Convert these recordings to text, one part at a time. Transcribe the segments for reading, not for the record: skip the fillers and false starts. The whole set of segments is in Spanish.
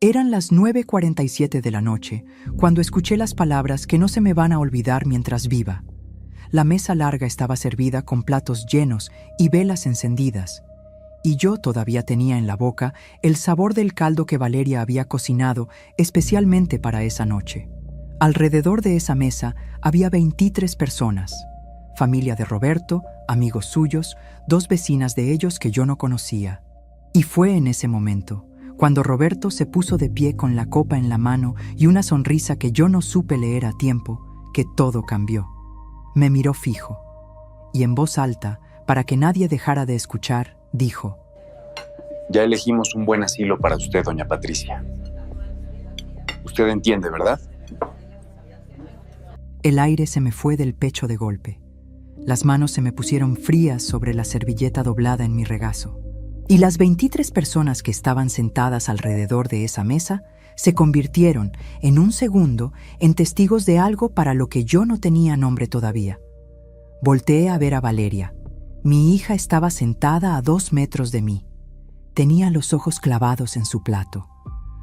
Eran las 9:47 de la noche, cuando escuché las palabras que no se me van a olvidar mientras viva. La mesa larga estaba servida con platos llenos y velas encendidas, y yo todavía tenía en la boca el sabor del caldo que Valeria había cocinado especialmente para esa noche. Alrededor de esa mesa había 23 personas, familia de Roberto, amigos suyos, 2 vecinas de ellos que yo no conocía. Y fue en ese momento, cuando Roberto se puso de pie con la copa en la mano y una sonrisa que yo no supe leer a tiempo, que todo cambió. Me miró fijo, y en voz alta, para que nadie dejara de escuchar, dijo: Ya elegimos un buen asilo para usted, doña Patricia. Usted entiende, ¿verdad? El aire se me fue del pecho de golpe. Las manos se me pusieron frías sobre la servilleta doblada en mi regazo. Y las 23 personas que estaban sentadas alrededor de esa mesa se convirtieron, en un segundo, en testigos de algo para lo que yo no tenía nombre todavía. Volteé a ver a Valeria. Mi hija estaba sentada a 2 metros de mí. Tenía los ojos clavados en su plato.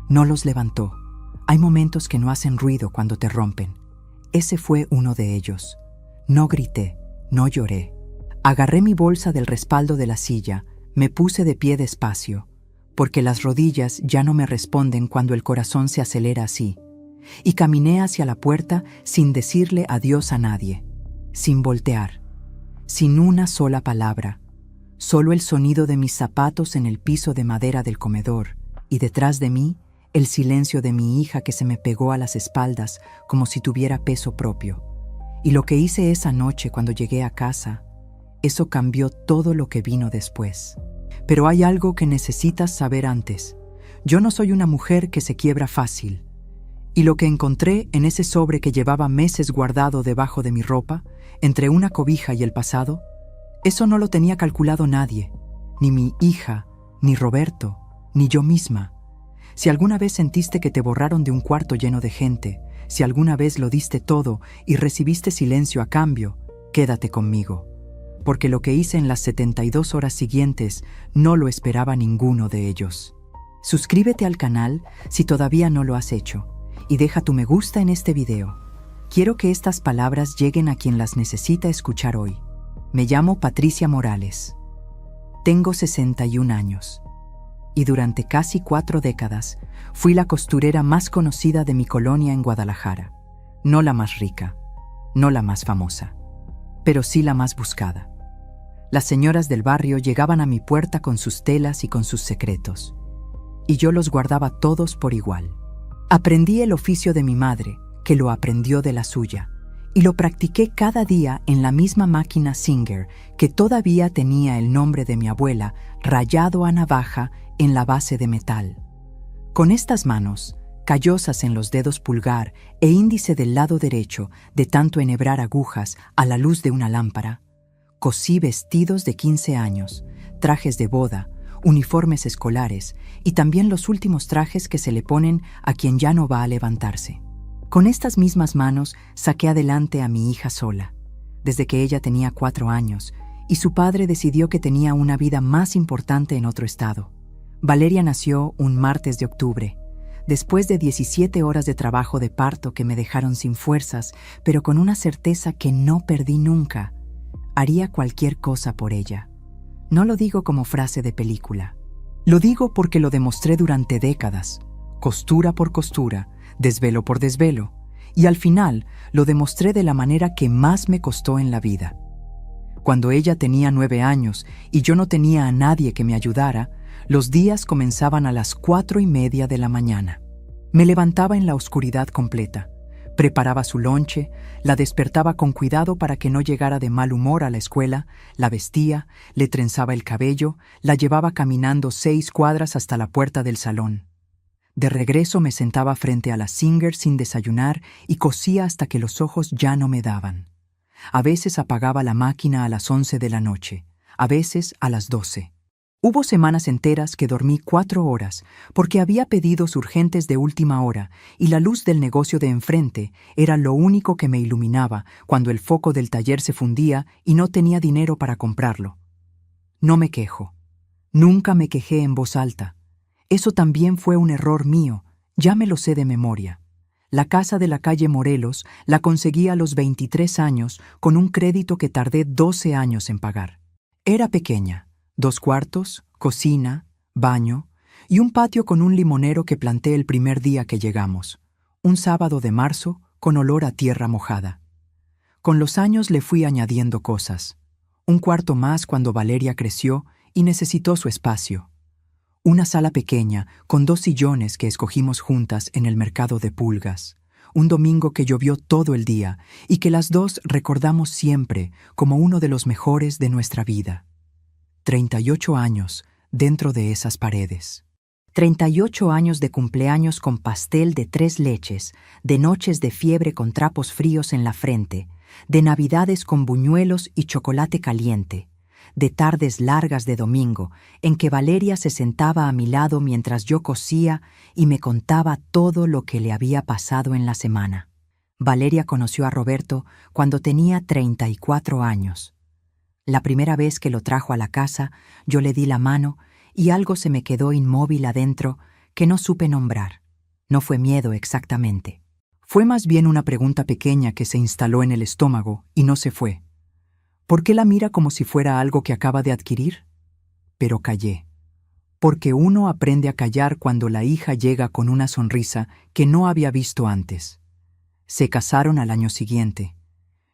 No los levantó. Hay momentos que no hacen ruido cuando te rompen. Ese fue uno de ellos. No grité, no lloré. Agarré mi bolsa del respaldo de la silla. Me puse de pie despacio, porque las rodillas ya no me responden cuando el corazón se acelera así, y caminé hacia la puerta sin decirle adiós a nadie, sin voltear, sin una sola palabra, solo el sonido de mis zapatos en el piso de madera del comedor, y detrás de mí, el silencio de mi hija que se me pegó a las espaldas como si tuviera peso propio. Y lo que hice esa noche cuando llegué a casa, eso cambió todo lo que vino después. Pero hay algo que necesitas saber antes. Yo no soy una mujer que se quiebra fácil. Y lo que encontré en ese sobre que llevaba meses guardado debajo de mi ropa, entre una cobija y el pasado, eso no lo tenía calculado nadie, ni mi hija, ni Roberto, ni yo misma. Si alguna vez sentiste que te borraron de un cuarto lleno de gente, si alguna vez lo diste todo y recibiste silencio a cambio, quédate conmigo. Porque lo que hice en las 72 horas siguientes no lo esperaba ninguno de ellos. Suscríbete al canal si todavía no lo has hecho y deja tu me gusta en este video. Quiero que estas palabras lleguen a quien las necesita escuchar hoy. Me llamo Patricia Morales. Tengo 61 años y durante casi 4 décadas fui la costurera más conocida de mi colonia en Guadalajara. No la más rica, no la más famosa, pero sí la más buscada. Las señoras del barrio llegaban a mi puerta con sus telas y con sus secretos, y yo los guardaba todos por igual. Aprendí el oficio de mi madre, que lo aprendió de la suya, y lo practiqué cada día en la misma máquina Singer, que todavía tenía el nombre de mi abuela rayado a navaja en la base de metal. Con estas manos, callosas en los dedos pulgar e índice del lado derecho de tanto enhebrar agujas a la luz de una lámpara, cosí vestidos de 15 años, trajes de boda, uniformes escolares y también los últimos trajes que se le ponen a quien ya no va a levantarse. Con estas mismas manos saqué adelante a mi hija sola, desde que ella tenía 4 años, y su padre decidió que tenía una vida más importante en otro estado. Valeria nació un martes de octubre, después de 17 horas de trabajo de parto que me dejaron sin fuerzas, pero con una certeza que no perdí nunca. Haría cualquier cosa por ella. No lo digo como frase de película. Lo digo porque lo demostré durante décadas, costura por costura, desvelo por desvelo, y al final lo demostré de la manera que más me costó en la vida. Cuando ella tenía 9 años y yo no tenía a nadie que me ayudara, los días comenzaban a las 4:30 de la mañana. Me levantaba en la oscuridad completa. Preparaba su lonche, la despertaba con cuidado para que no llegara de mal humor a la escuela, la vestía, le trenzaba el cabello, la llevaba caminando 6 cuadras hasta la puerta del salón. De regreso me sentaba frente a la Singer sin desayunar y cosía hasta que los ojos ya no me daban. A veces apagaba la máquina a las 11 de la noche, a veces a las 12. Hubo semanas enteras que dormí 4 horas porque había pedidos urgentes de última hora y la luz del negocio de enfrente era lo único que me iluminaba cuando el foco del taller se fundía y no tenía dinero para comprarlo. No me quejo. Nunca me quejé en voz alta. Eso también fue un error mío, Ya me lo sé de memoria. La casa de la calle Morelos la conseguí a los 23 años con un crédito que tardé 12 años en pagar. Era pequeña, 2 cuartos, cocina, baño y un patio con un limonero que planté el primer día que llegamos, un sábado de marzo con olor a tierra mojada. Con los años le fui añadiendo cosas. Un cuarto más cuando Valeria creció y necesitó su espacio. Una sala pequeña con 2 sillones que escogimos juntas en el mercado de pulgas. Un domingo que llovió todo el día y que las dos recordamos siempre como uno de los mejores de nuestra vida. 38 años dentro de esas paredes. 38 años de cumpleaños con pastel de 3 leches, de noches de fiebre con trapos fríos en la frente, de navidades con buñuelos y chocolate caliente, de tardes largas de domingo en que Valeria se sentaba a mi lado mientras yo cosía y me contaba todo lo que le había pasado en la semana. Valeria conoció a Roberto cuando tenía 34 años. La primera vez que lo trajo a la casa, yo le di la mano y algo se me quedó inmóvil adentro que no supe nombrar. No fue miedo exactamente. Fue más bien una pregunta pequeña que se instaló en el estómago y no se fue. ¿Por qué la mira como si fuera algo que acaba de adquirir? Pero callé. Porque uno aprende a callar cuando la hija llega con una sonrisa que no había visto antes. Se casaron al año siguiente.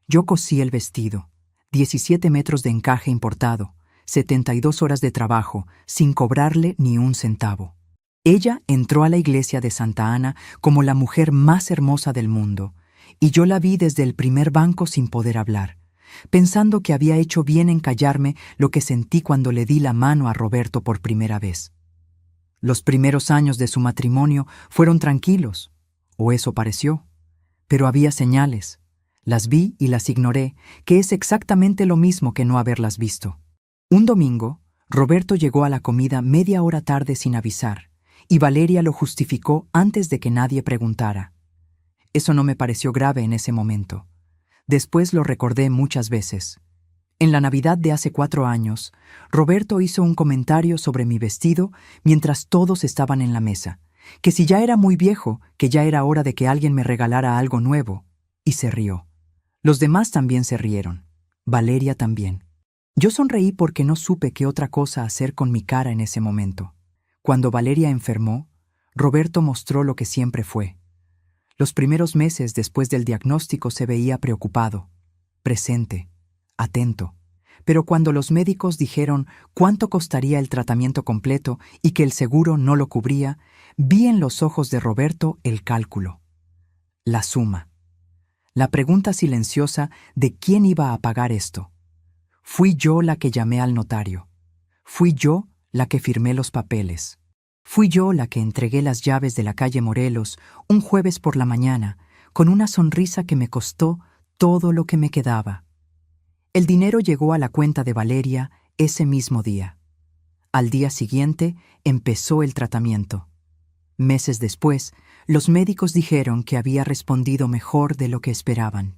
Yo cosí el vestido, 17 metros de encaje importado, 72 horas de trabajo, sin cobrarle ni un centavo. Ella entró a la iglesia de Santa Ana como la mujer más hermosa del mundo, y yo la vi desde el primer banco sin poder hablar, pensando que había hecho bien en callarme lo que sentí cuando le di la mano a Roberto por primera vez. Los primeros años de su matrimonio fueron tranquilos, o eso pareció, pero había señales. Las vi y las ignoré, que es exactamente lo mismo que no haberlas visto. Un domingo, Roberto llegó a la comida media hora tarde sin avisar, y Valeria lo justificó antes de que nadie preguntara. Eso no me pareció grave en ese momento. Después lo recordé muchas veces. En la Navidad de hace 4 años, Roberto hizo un comentario sobre mi vestido mientras todos estaban en la mesa, que si ya era muy viejo, que ya era hora de que alguien me regalara algo nuevo, y se rió. Los demás también se rieron. Valeria también. Yo sonreí porque no supe qué otra cosa hacer con mi cara en ese momento. Cuando Valeria enfermó, Roberto mostró lo que siempre fue. Los primeros meses después del diagnóstico se veía preocupado, presente, atento. Pero cuando los médicos dijeron cuánto costaría el tratamiento completo y que el seguro no lo cubría, vi en los ojos de Roberto el cálculo. La suma. La pregunta silenciosa de quién iba a pagar esto. Fui yo la que llamé al notario. Fui yo la que firmé los papeles. Fui yo la que entregué las llaves de la calle Morelos un jueves por la mañana, con una sonrisa que me costó todo lo que me quedaba. El dinero llegó a la cuenta de Valeria ese mismo día. Al día siguiente empezó el tratamiento. Meses después, los médicos dijeron que había respondido mejor de lo que esperaban.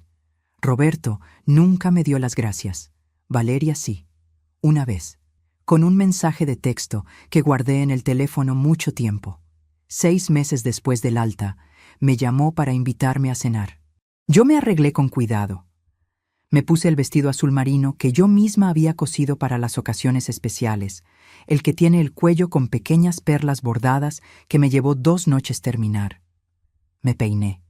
Roberto nunca me dio las gracias. Valeria sí, una vez, con un mensaje de texto que guardé en el teléfono mucho tiempo. 6 meses después del alta, me llamó para invitarme a cenar. Yo me arreglé con cuidado. Me puse el vestido azul marino que yo misma había cosido para las ocasiones especiales, el que tiene el cuello con pequeñas perlas bordadas que me llevó 2 noches terminar. Me peiné.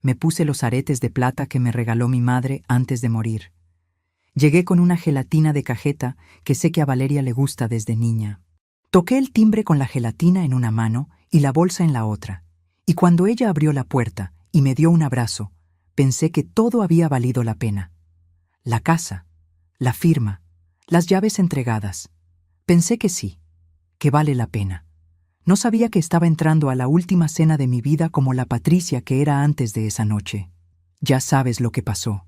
Me puse los aretes de plata que me regaló mi madre antes de morir. Llegué con una gelatina de cajeta que sé que a Valeria le gusta desde niña. Toqué el timbre con la gelatina en una mano y la bolsa en la otra, y cuando ella abrió la puerta y me dio un abrazo, pensé que todo había valido la pena. La casa, la firma, las llaves entregadas. Pensé que sí, que vale la pena. No sabía que estaba entrando a la última cena de mi vida como la Patricia que era antes de esa noche. Ya sabes lo que pasó.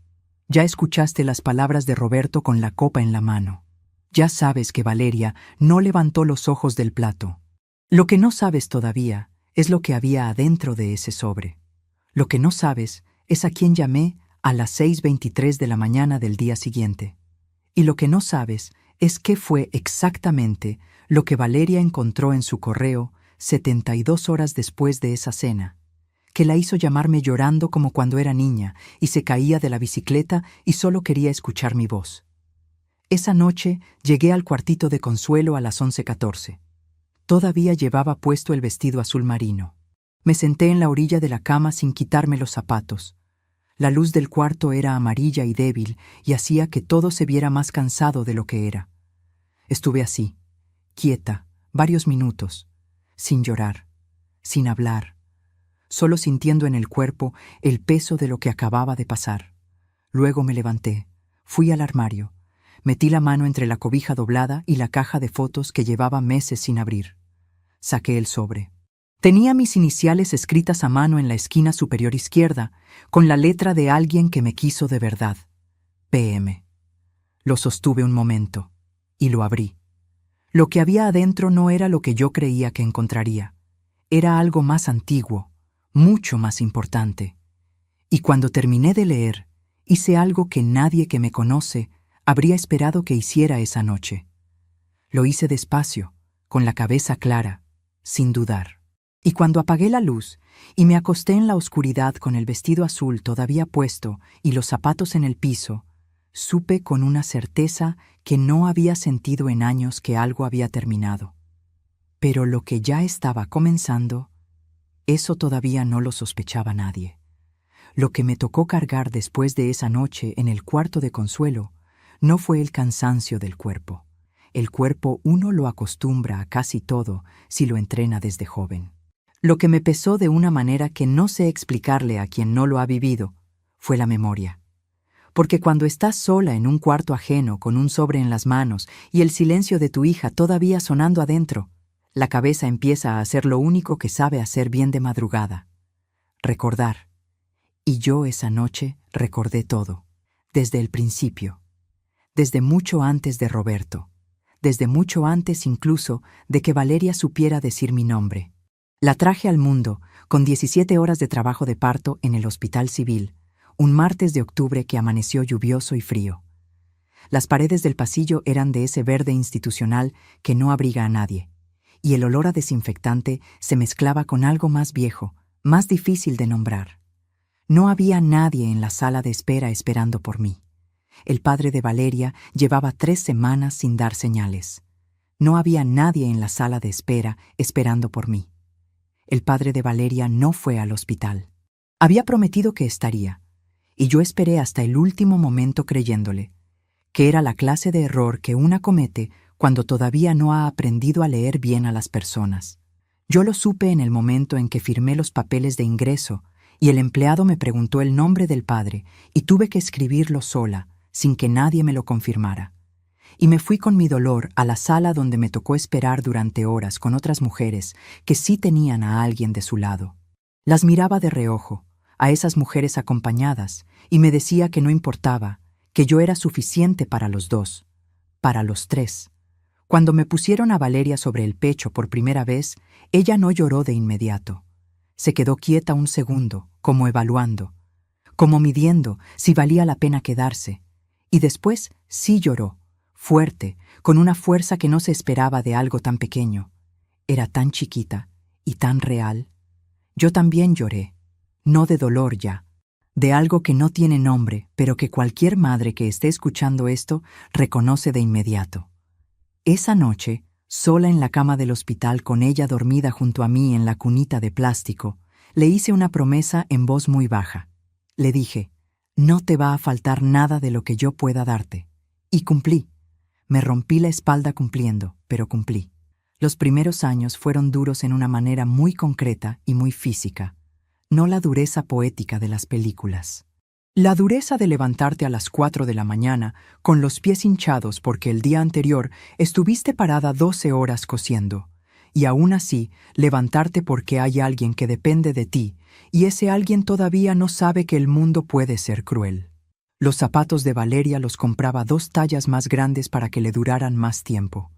Ya escuchaste las palabras de Roberto con la copa en la mano. Ya sabes que Valeria no levantó los ojos del plato. Lo que no sabes todavía es lo que había adentro de ese sobre. Lo que no sabes es a quién llamé a las 6:23 de la mañana del día siguiente. Y lo que no sabes es qué fue exactamente lo que Valeria encontró en su correo 72 horas después de esa cena, que la hizo llamarme llorando como cuando era niña y se caía de la bicicleta y solo quería escuchar mi voz. Esa noche llegué al cuartito de Consuelo a las 11:14. Todavía llevaba puesto el vestido azul marino. Me senté en la orilla de la cama sin quitarme los zapatos. La luz del cuarto era amarilla y débil y hacía que todo se viera más cansado de lo que era. Estuve así, quieta, varios minutos, sin llorar, sin hablar, solo sintiendo en el cuerpo el peso de lo que acababa de pasar. Luego me levanté, fui al armario, metí la mano entre la cobija doblada y la caja de fotos que llevaba meses sin abrir. Saqué el sobre. Tenía mis iniciales escritas a mano en la esquina superior izquierda, con la letra de alguien que me quiso de verdad. PM. Lo sostuve un momento, y lo abrí. Lo que había adentro no era lo que yo creía que encontraría. Era algo más antiguo, mucho más importante. Y cuando terminé de leer, hice algo que nadie que me conoce habría esperado que hiciera esa noche. Lo hice despacio, con la cabeza clara, sin dudar. Y cuando apagué la luz y me acosté en la oscuridad con el vestido azul todavía puesto y los zapatos en el piso, supe con una certeza que no había sentido en años que algo había terminado. Pero lo que ya estaba comenzando, eso todavía no lo sospechaba nadie. Lo que me tocó cargar después de esa noche en el cuarto de Consuelo no fue el cansancio del cuerpo. El cuerpo uno lo acostumbra a casi todo si lo entrena desde joven. Lo que me pesó de una manera que no sé explicarle a quien no lo ha vivido fue la memoria. Porque cuando estás sola en un cuarto ajeno con un sobre en las manos y el silencio de tu hija todavía sonando adentro, la cabeza empieza a hacer lo único que sabe hacer bien de madrugada: recordar. Y yo esa noche recordé todo, desde el principio, desde mucho antes de Roberto, desde mucho antes incluso de que Valeria supiera decir mi nombre. La traje al mundo, con 17 horas de trabajo de parto en el Hospital Civil, un martes de octubre que amaneció lluvioso y frío. Las paredes del pasillo eran de ese verde institucional que no abriga a nadie, y el olor a desinfectante se mezclaba con algo más viejo, más difícil de nombrar. No había nadie en la sala de espera esperando por mí. El padre de Valeria llevaba 3 semanas sin dar señales. No había nadie en la sala de espera esperando por mí. El padre de Valeria no fue al hospital. Había prometido que estaría, y yo esperé hasta el último momento creyéndole, que era la clase de error que una comete cuando todavía no ha aprendido a leer bien a las personas. Yo lo supe en el momento en que firmé los papeles de ingreso y el empleado me preguntó el nombre del padre y tuve que escribirlo sola, sin que nadie me lo confirmara. Y me fui con mi dolor a la sala donde me tocó esperar durante horas con otras mujeres que sí tenían a alguien de su lado. Las miraba de reojo, a esas mujeres acompañadas, y me decía que no importaba, que yo era suficiente para los 2, para los 3. Cuando me pusieron a Valeria sobre el pecho por primera vez, ella no lloró de inmediato. Se quedó quieta un segundo, como evaluando, como midiendo si valía la pena quedarse, y después sí lloró, fuerte, con una fuerza que no se esperaba de algo tan pequeño. Era tan chiquita y tan real. Yo también lloré, no de dolor ya, de algo que no tiene nombre, pero que cualquier madre que esté escuchando esto reconoce de inmediato. Esa noche, sola en la cama del hospital con ella dormida junto a mí en la cunita de plástico, le hice una promesa en voz muy baja. Le dije: no te va a faltar nada de lo que yo pueda darte. Y cumplí. Me rompí la espalda cumpliendo, pero cumplí. Los primeros años fueron duros en una manera muy concreta y muy física, no la dureza poética de las películas. La dureza de levantarte a las 4 de la mañana con los pies hinchados porque el día anterior estuviste parada 12 horas cosiendo, y aún así levantarte porque hay alguien que depende de ti y ese alguien todavía no sabe que el mundo puede ser cruel. Los zapatos de Valeria los compraba 2 tallas más grandes para que le duraran más tiempo.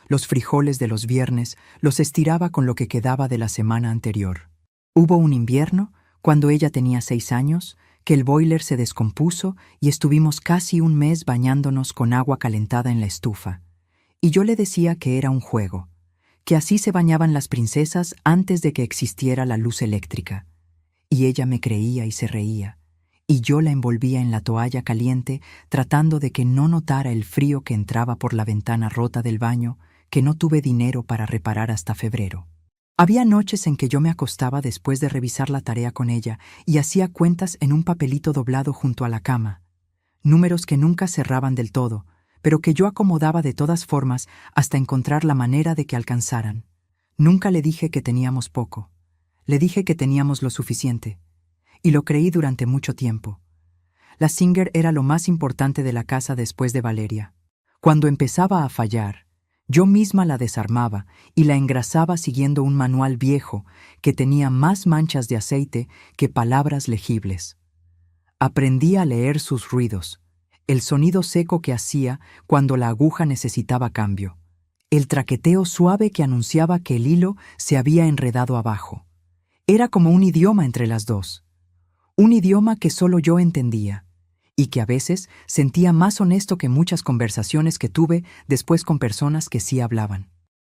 Los frijoles de los viernes los estiraba con lo que quedaba de la semana anterior. Hubo un invierno, cuando ella tenía 6 años, que el boiler se descompuso y estuvimos casi un mes bañándonos con agua calentada en la estufa. Y yo le decía que era un juego, que así se bañaban las princesas antes de que existiera la luz eléctrica. Y ella me creía y se reía, y yo la envolvía en la toalla caliente tratando de que no notara el frío que entraba por la ventana rota del baño que no tuve dinero para reparar hasta febrero. Había noches en que yo me acostaba después de revisar la tarea con ella y hacía cuentas en un papelito doblado junto a la cama, números que nunca cerraban del todo, pero que yo acomodaba de todas formas hasta encontrar la manera de que alcanzaran. Nunca le dije que teníamos poco. Le dije que teníamos lo suficiente. Y lo creí durante mucho tiempo. La Singer era lo más importante de la casa después de Valeria. Cuando empezaba a fallar, yo misma la desarmaba y la engrasaba siguiendo un manual viejo que tenía más manchas de aceite que palabras legibles. Aprendí a leer sus ruidos, el sonido seco que hacía cuando la aguja necesitaba cambio, el traqueteo suave que anunciaba que el hilo se había enredado abajo. Era como un idioma entre las dos, un idioma que solo yo entendía, y que a veces sentía más honesto que muchas conversaciones que tuve después con personas que sí hablaban.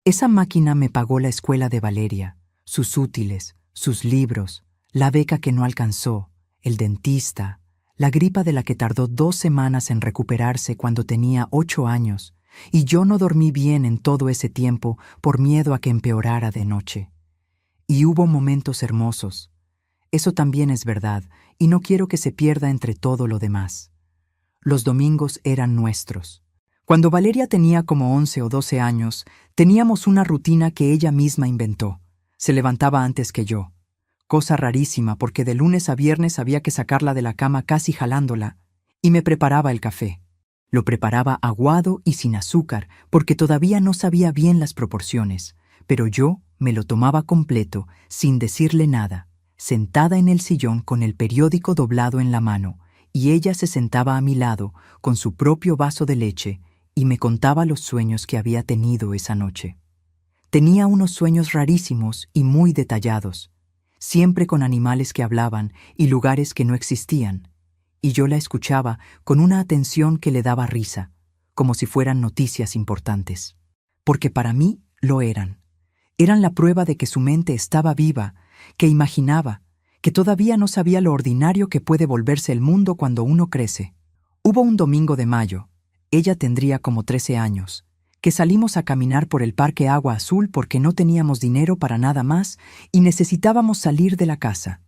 Esa máquina me pagó la escuela de Valeria, sus útiles, sus libros, la beca que no alcanzó, el dentista, la gripa de la que tardó 2 semanas en recuperarse cuando tenía 8 años, y yo no dormí bien en todo ese tiempo por miedo a que empeorara de noche. Y hubo momentos hermosos. Eso también es verdad, y no quiero que se pierda entre todo lo demás. Los domingos eran nuestros. Cuando Valeria tenía como 11 o 12 años, teníamos una rutina que ella misma inventó. Se levantaba antes que yo. Cosa rarísima porque de lunes a viernes había que sacarla de la cama casi jalándola, y me preparaba el café. Lo preparaba aguado y sin azúcar porque todavía no sabía bien las proporciones, pero yo me lo tomaba completo, sin decirle nada, sentada en el sillón con el periódico doblado en la mano, y ella se sentaba a mi lado con su propio vaso de leche y me contaba los sueños que había tenido esa noche. Tenía unos sueños rarísimos y muy detallados, siempre con animales que hablaban y lugares que no existían, y yo la escuchaba con una atención que le daba risa, como si fueran noticias importantes. Porque para mí lo eran. Eran la prueba de que su mente estaba viva, que imaginaba, que todavía no sabía lo ordinario que puede volverse el mundo cuando uno crece. Hubo un domingo de mayo, ella tendría como 13 años, que salimos a caminar por el Parque Agua Azul porque no teníamos dinero para nada más y necesitábamos salir de la casa.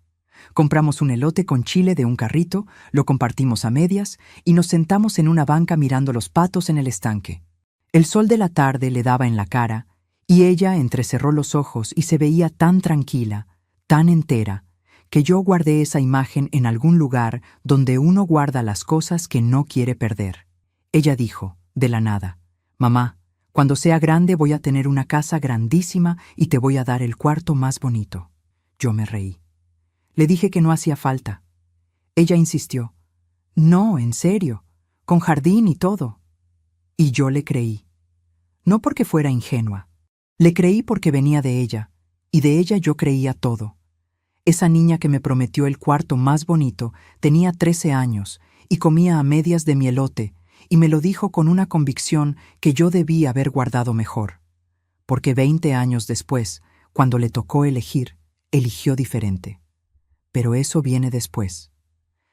Compramos un elote con chile de un carrito, lo compartimos a medias y nos sentamos en una banca mirando los patos en el estanque. El sol de la tarde le daba en la cara y ella entrecerró los ojos y se veía tan tranquila, tan entera, que yo guardé esa imagen en algún lugar donde uno guarda las cosas que no quiere perder. Ella dijo, de la nada, «Mamá, cuando sea grande voy a tener una casa grandísima y te voy a dar el cuarto más bonito». Yo me reí. Le dije que no hacía falta. Ella insistió, «No, en serio, con jardín y todo». Y yo le creí. No porque fuera ingenua. Le creí porque venía de ella, y de ella yo creía todo. Esa niña que me prometió el cuarto más bonito tenía 13 años y comía a medias de mi elote, y me lo dijo con una convicción que yo debí haber guardado mejor. Porque 20 años después, cuando le tocó elegir, eligió diferente. Pero eso viene después.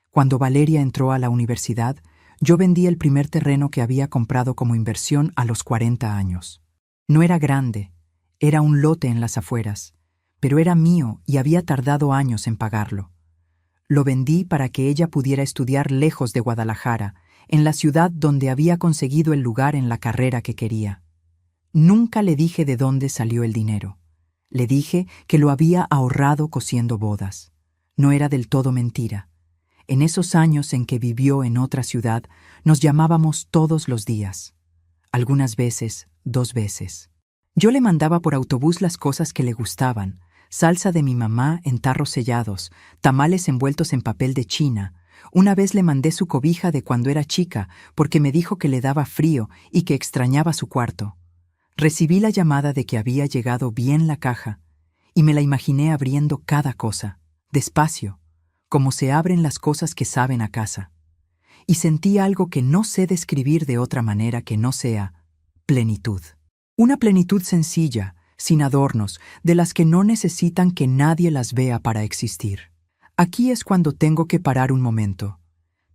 Cuando Valeria entró a la universidad, yo vendí el primer terreno que había comprado como inversión a los 40 años. No era grande, era un lote en las afueras, pero era mío y había tardado años en pagarlo. Lo vendí para que ella pudiera estudiar lejos de Guadalajara, en la ciudad donde había conseguido el lugar en la carrera que quería. Nunca le dije de dónde salió el dinero. Le dije que lo había ahorrado cosiendo bodas. No era del todo mentira. En esos años en que vivió en otra ciudad, nos llamábamos todos los días. Algunas veces, 2 veces. Yo le mandaba por autobús las cosas que le gustaban, salsa de mi mamá en tarros sellados, tamales envueltos en papel de China. Una vez le mandé su cobija de cuando era chica porque me dijo que le daba frío y que extrañaba su cuarto. Recibí la llamada de que había llegado bien la caja y me la imaginé abriendo cada cosa, despacio, como se abren las cosas que saben a casa. Y sentí algo que no sé describir de otra manera que no sea plenitud. Una plenitud sencilla, sin adornos, de las que no necesitan que nadie las vea para existir. Aquí es cuando tengo que parar un momento.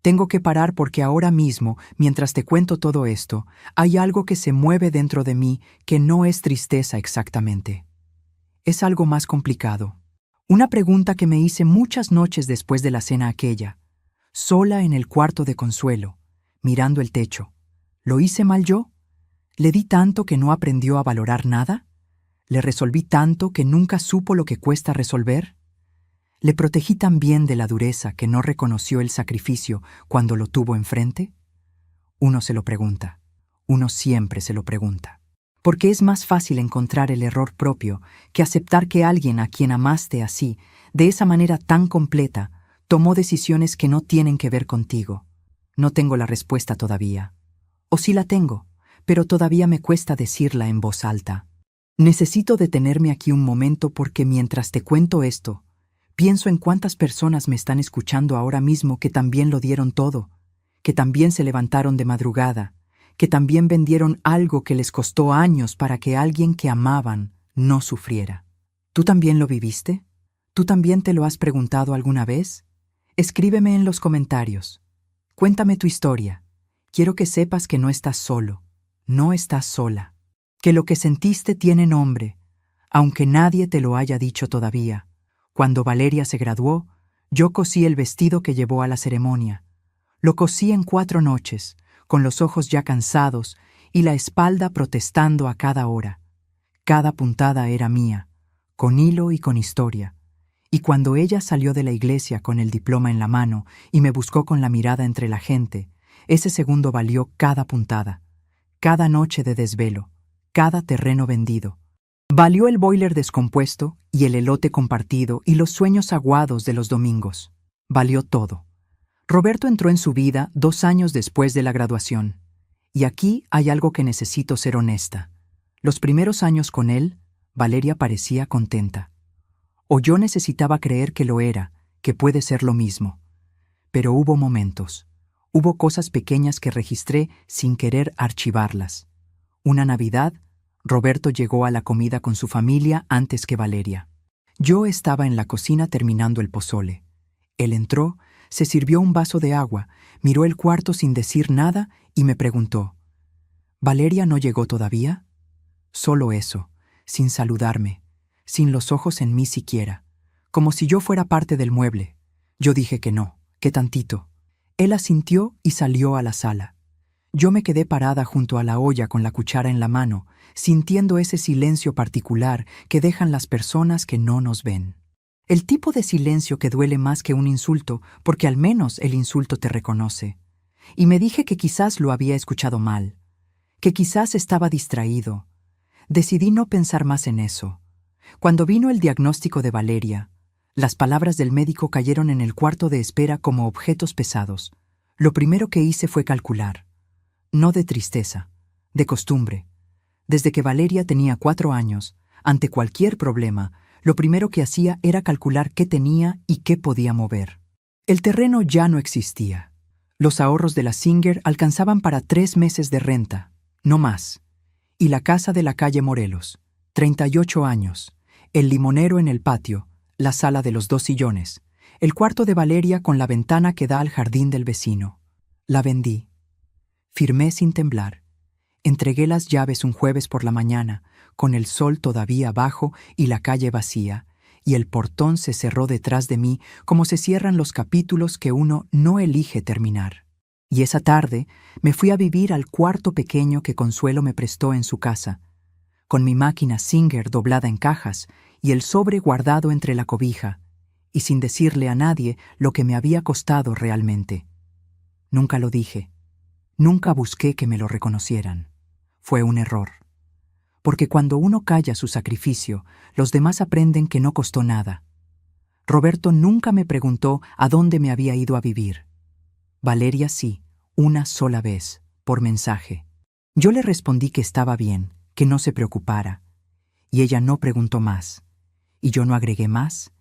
Tengo que parar porque ahora mismo, mientras te cuento todo esto, hay algo que se mueve dentro de mí que no es tristeza exactamente. Es algo más complicado. Una pregunta que me hice muchas noches después de la cena aquella, sola en el cuarto de Consuelo, mirando el techo. ¿Lo hice mal yo? ¿Le di tanto que no aprendió a valorar nada? ¿Le resolví tanto que nunca supo lo que cuesta resolver? ¿Le protegí tan bien de la dureza que no reconoció el sacrificio cuando lo tuvo enfrente? Uno se lo pregunta. Uno siempre se lo pregunta. Porque es más fácil encontrar el error propio que aceptar que alguien a quien amaste así, de esa manera tan completa, tomó decisiones que no tienen que ver contigo. No tengo la respuesta todavía. O sí la tengo, pero todavía me cuesta decirla en voz alta. Necesito detenerme aquí un momento porque mientras te cuento esto, pienso en cuántas personas me están escuchando ahora mismo que también lo dieron todo, que también se levantaron de madrugada, que también vendieron algo que les costó años para que alguien que amaban no sufriera. ¿Tú también lo viviste? ¿Tú también te lo has preguntado alguna vez? Escríbeme en los comentarios. Cuéntame tu historia. Quiero que sepas que no estás solo, no estás sola, que lo que sentiste tiene nombre, aunque nadie te lo haya dicho todavía. Cuando Valeria se graduó, yo cosí el vestido que llevó a la ceremonia. Lo cosí en 4 noches, con los ojos ya cansados y la espalda protestando a cada hora. Cada puntada era mía, con hilo y con historia. Y cuando ella salió de la iglesia con el diploma en la mano y me buscó con la mirada entre la gente, ese segundo valió cada puntada, cada noche de desvelo, cada terreno vendido. Valió el boiler descompuesto y el elote compartido y los sueños aguados de los domingos. Valió todo. Roberto entró en su vida 2 años después de la graduación. Y aquí hay algo que necesito ser honesta. Los primeros años con él, Valeria parecía contenta. O yo necesitaba creer que lo era, que puede ser lo mismo. Pero hubo momentos. Hubo cosas pequeñas que registré sin querer archivarlas. Una Navidad, Roberto llegó a la comida con su familia antes que Valeria. Yo estaba en la cocina terminando el pozole. Él entró, se sirvió un vaso de agua, miró el cuarto sin decir nada y me preguntó, ¿Valeria no llegó todavía? Solo eso, sin saludarme, sin los ojos en mí siquiera, como si yo fuera parte del mueble. Yo dije que no, que tantito. Él asintió y salió a la sala. Yo me quedé parada junto a la olla con la cuchara en la mano, sintiendo ese silencio particular que dejan las personas que no nos ven. El tipo de silencio que duele más que un insulto, porque al menos el insulto te reconoce. Y me dije que quizás lo había escuchado mal, que quizás estaba distraído. Decidí no pensar más en eso. Cuando vino el diagnóstico de Valeria, las palabras del médico cayeron en el cuarto de espera como objetos pesados. Lo primero que hice fue calcular. No de tristeza, de costumbre. Desde que Valeria tenía 4 años, ante cualquier problema, lo primero que hacía era calcular qué tenía y qué podía mover. El terreno ya no existía. Los ahorros de la Singer alcanzaban para 3 meses de renta, no más. Y la casa de la calle Morelos, 38 años, el limonero en el patio, la sala de los 2 sillones, el cuarto de Valeria con la ventana que da al jardín del vecino. La vendí. Firmé sin temblar. Entregué las llaves un jueves por la mañana, con el sol todavía bajo y la calle vacía, y el portón se cerró detrás de mí como se cierran los capítulos que uno no elige terminar. Y esa tarde me fui a vivir al cuarto pequeño que Consuelo me prestó en su casa, con mi máquina Singer doblada en cajas y el sobre guardado entre la cobija, y sin decirle a nadie lo que me había costado realmente. Nunca lo dije. Nunca busqué que me lo reconocieran. Fue un error. Porque cuando uno calla su sacrificio, los demás aprenden que no costó nada. Roberto nunca me preguntó a dónde me había ido a vivir. Valeria sí, una sola vez, por mensaje. Yo le respondí que estaba bien, que no se preocupara. Y ella no preguntó más. Y yo no agregué más.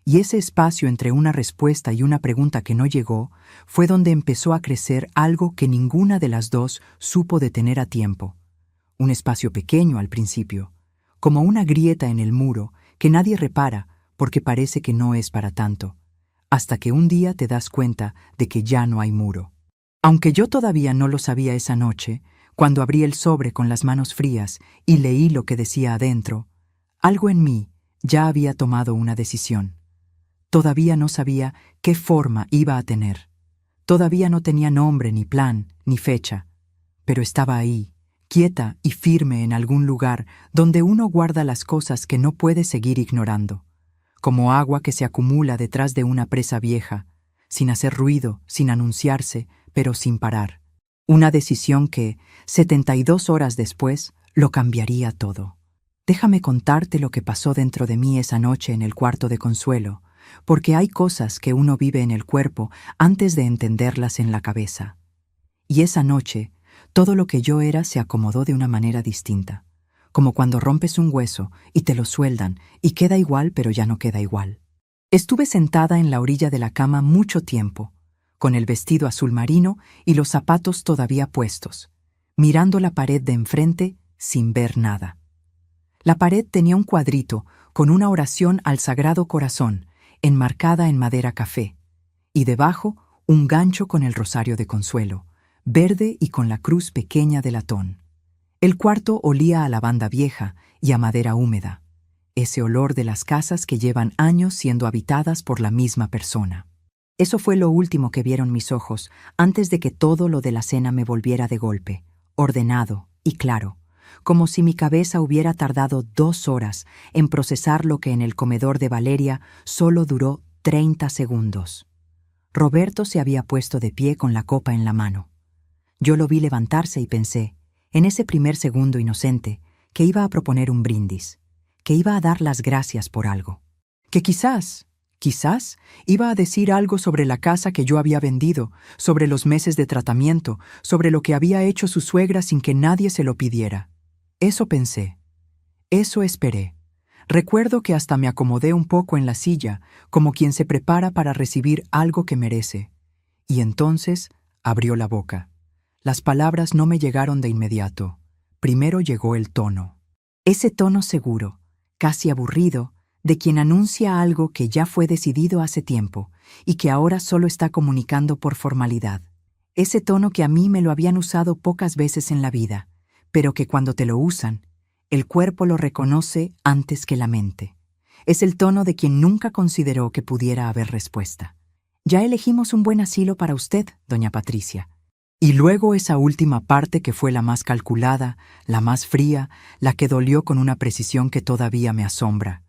Y ese espacio entre una respuesta y una pregunta que no llegó fue donde empezó a crecer algo que ninguna de las dos supo detener a tiempo. Un espacio pequeño al principio, como una grieta en el muro que nadie repara porque parece que no es para tanto, hasta que un día te das cuenta de que ya no hay muro. Aunque yo todavía no lo sabía esa noche, cuando abrí el sobre con las manos frías y leí lo que decía adentro, algo en mí ya había tomado una decisión. Todavía no sabía qué forma iba a tener. Todavía no tenía nombre, ni plan, ni fecha, pero estaba ahí, quieta y firme en algún lugar donde uno guarda las cosas que no puede seguir ignorando, como agua que se acumula detrás de una presa vieja, sin hacer ruido, sin anunciarse, pero sin parar. Una decisión que, 72 horas después, lo cambiaría todo. Déjame contarte lo que pasó dentro de mí esa noche en el cuarto de Consuelo, porque hay cosas que uno vive en el cuerpo antes de entenderlas en la cabeza. Y esa noche, todo lo que yo era se acomodó de una manera distinta, como cuando rompes un hueso y te lo sueldan y queda igual pero ya no queda igual. Estuve sentada en la orilla de la cama mucho tiempo, con el vestido azul marino y los zapatos todavía puestos, mirando la pared de enfrente sin ver nada. La pared tenía un cuadrito con una oración al Sagrado Corazón, enmarcada en madera café, y debajo un gancho con el rosario de Consuelo, verde y con la cruz pequeña de latón. El cuarto olía a lavanda vieja y a madera húmeda, ese olor de las casas que llevan años siendo habitadas por la misma persona. Eso fue lo último que vieron mis ojos antes de que todo lo de la cena me volviera de golpe, ordenado y claro, como si mi cabeza hubiera tardado 2 horas en procesar lo que en el comedor de Valeria solo duró 30 segundos. Roberto se había puesto de pie con la copa en la mano. Yo lo vi levantarse y pensé, en ese primer segundo inocente, que iba a proponer un brindis, que iba a dar las gracias por algo, que quizás iba a decir algo sobre la casa que yo había vendido, sobre los meses de tratamiento, sobre lo que había hecho su suegra sin que nadie se lo pidiera. Eso pensé. Eso esperé. Recuerdo que hasta me acomodé un poco en la silla, como quien se prepara para recibir algo que merece. Y entonces abrió la boca. Las palabras no me llegaron de inmediato. Primero llegó el tono. Ese tono seguro, casi aburrido, de quien anuncia algo que ya fue decidido hace tiempo y que ahora solo está comunicando por formalidad. Ese tono que a mí me lo habían usado pocas veces en la vida, pero que cuando te lo usan, el cuerpo lo reconoce antes que la mente. Es el tono de quien nunca consideró que pudiera haber respuesta. Ya elegimos un buen asilo para usted, doña Patricia. Y luego esa última parte que fue la más calculada, la más fría, la que dolió con una precisión que todavía me asombra.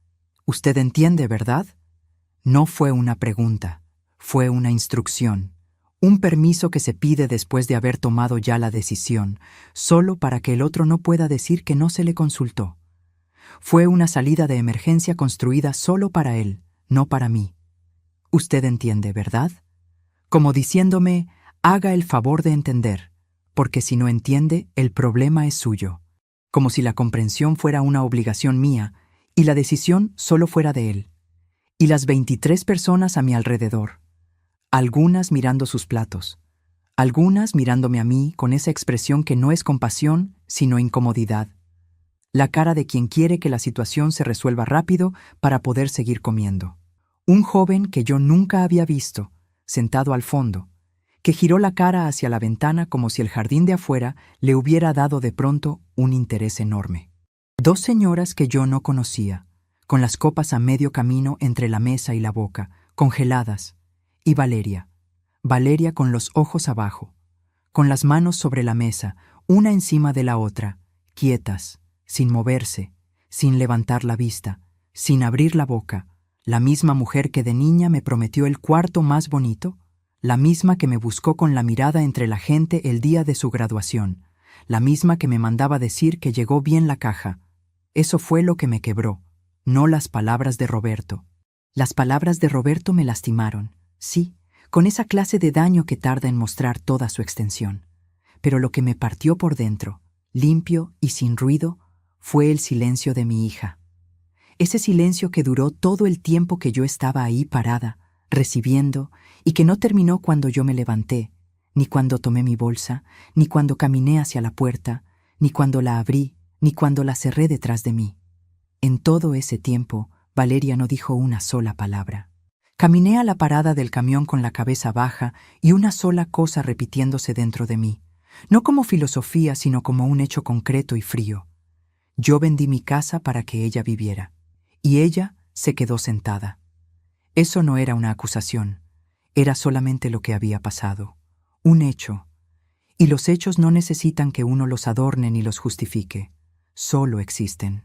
Usted entiende, ¿verdad? No fue una pregunta, fue una instrucción, un permiso que se pide después de haber tomado ya la decisión, solo para que el otro no pueda decir que no se le consultó. Fue una salida de emergencia construida solo para él, no para mí. Usted entiende, ¿verdad? Como diciéndome, haga el favor de entender, porque si no entiende, el problema es suyo. Como si la comprensión fuera una obligación mía, y la decisión solo fuera de él. Y las 23 personas a mi alrededor, algunas mirando sus platos, algunas mirándome a mí con esa expresión que no es compasión, sino incomodidad. La cara de quien quiere que la situación se resuelva rápido para poder seguir comiendo. Un joven que yo nunca había visto, sentado al fondo, que giró la cara hacia la ventana como si el jardín de afuera le hubiera dado de pronto un interés enorme. 2 señoras que yo no conocía, con las copas a medio camino entre la mesa y la boca, congeladas, y Valeria con los ojos abajo, con las manos sobre la mesa, una encima de la otra, quietas, sin moverse, sin levantar la vista, sin abrir la boca, la misma mujer que de niña me prometió el cuarto más bonito, la misma que me buscó con la mirada entre la gente el día de su graduación, la misma que me mandaba decir que llegó bien la caja. Eso fue lo que me quebró, no las palabras de Roberto. Las palabras de Roberto me lastimaron, sí, con esa clase de daño que tarda en mostrar toda su extensión. Pero lo que me partió por dentro, limpio y sin ruido, fue el silencio de mi hija. Ese silencio que duró todo el tiempo que yo estaba ahí parada, recibiendo, y que no terminó cuando yo me levanté, ni cuando tomé mi bolsa, ni cuando caminé hacia la puerta, ni cuando la abrí, ni cuando la cerré detrás de mí. En todo ese tiempo, Valeria no dijo una sola palabra. Caminé a la parada del camión con la cabeza baja y una sola cosa repitiéndose dentro de mí, no como filosofía, sino como un hecho concreto y frío. Yo vendí mi casa para que ella viviera, y ella se quedó sentada. Eso no era una acusación, era solamente lo que había pasado, un hecho. Y los hechos no necesitan que uno los adorne ni los justifique, solo existen.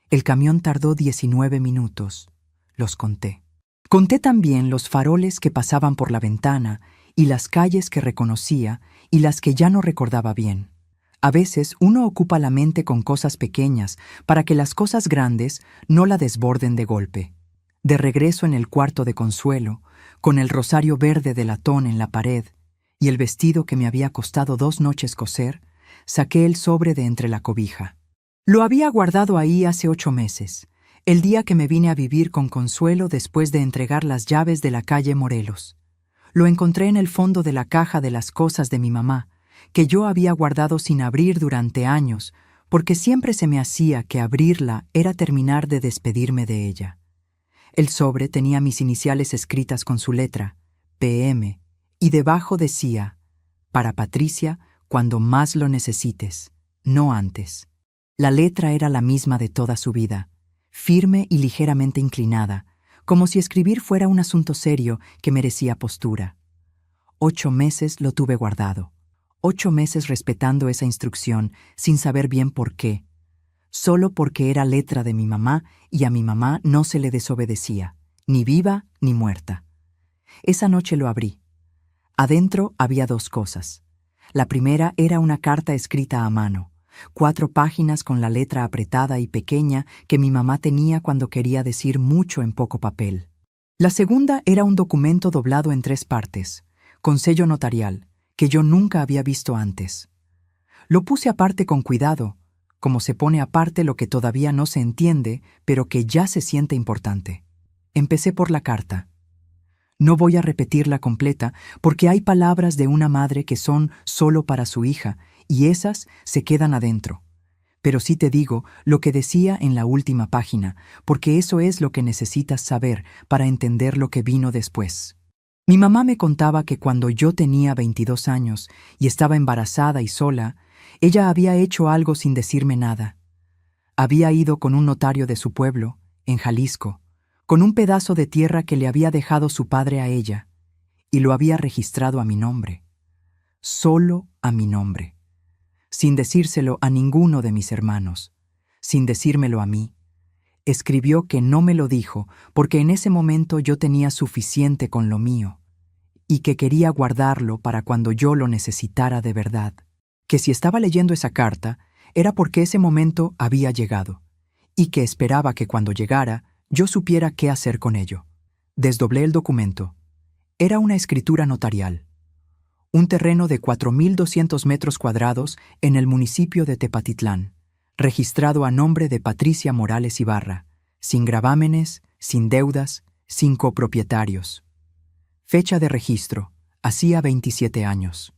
El camión tardó 19 minutos, los conté. Conté también los faroles que pasaban por la ventana y las calles que reconocía y las que ya no recordaba bien. A veces uno ocupa la mente con cosas pequeñas para que las cosas grandes no la desborden de golpe. De regreso en el cuarto de Consuelo, con el rosario verde de latón en la pared y el vestido que me había costado 2 noches coser, saqué el sobre de entre la cobija. Lo había guardado ahí hace 8 meses, el día que me vine a vivir con Consuelo después de entregar las llaves de la calle Morelos. Lo encontré en el fondo de la caja de las cosas de mi mamá, que yo había guardado sin abrir durante años, porque siempre se me hacía que abrirla era terminar de despedirme de ella. El sobre tenía mis iniciales escritas con su letra, PM, y debajo decía, para Patricia, cuando más lo necesites, no antes. La letra era la misma de toda su vida, firme y ligeramente inclinada, como si escribir fuera un asunto serio que merecía postura. 8 meses lo tuve guardado, 8 meses respetando esa instrucción sin saber bien por qué, solo porque era letra de mi mamá y a mi mamá no se le desobedecía, ni viva ni muerta. Esa noche lo abrí. Adentro había 2 cosas. La primera era una carta escrita a mano, 4 páginas con la letra apretada y pequeña que mi mamá tenía cuando quería decir mucho en poco papel. La segunda era un documento doblado en 3 partes, con sello notarial, que yo nunca había visto antes. Lo puse aparte con cuidado, como se pone aparte lo que todavía no se entiende, pero que ya se siente importante. Empecé por la carta. No voy a repetirla completa porque hay palabras de una madre que son solo para su hija y esas se quedan adentro. Pero sí te digo lo que decía en la última página, porque eso es lo que necesitas saber para entender lo que vino después. Mi mamá me contaba que cuando yo tenía 22 años y estaba embarazada y sola, ella había hecho algo sin decirme nada. Había ido con un notario de su pueblo, en Jalisco, con un pedazo de tierra que le había dejado su padre a ella, y lo había registrado a mi nombre. Solo a mi nombre. Sin decírselo a ninguno de mis hermanos, sin decírmelo a mí. Escribió que no me lo dijo porque en ese momento yo tenía suficiente con lo mío, y que quería guardarlo para cuando yo lo necesitara de verdad. Que si estaba leyendo esa carta, era porque ese momento había llegado, y que esperaba que cuando llegara, yo supiera qué hacer con ello. Desdoblé el documento. Era una escritura notarial. Un terreno de 4.200 metros cuadrados en el municipio de Tepatitlán, registrado a nombre de Patricia Morales Ibarra, sin gravámenes, sin deudas, sin copropietarios. Fecha de registro, hacía 27 años.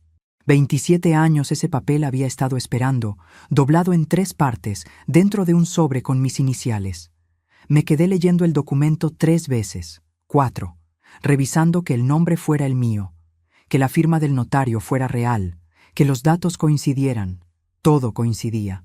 27 años ese papel había estado esperando, doblado en 3 partes, dentro de un sobre con mis iniciales. Me quedé leyendo el documento 3 veces, 4, revisando que el nombre fuera el mío, que la firma del notario fuera real, que los datos coincidieran, todo coincidía.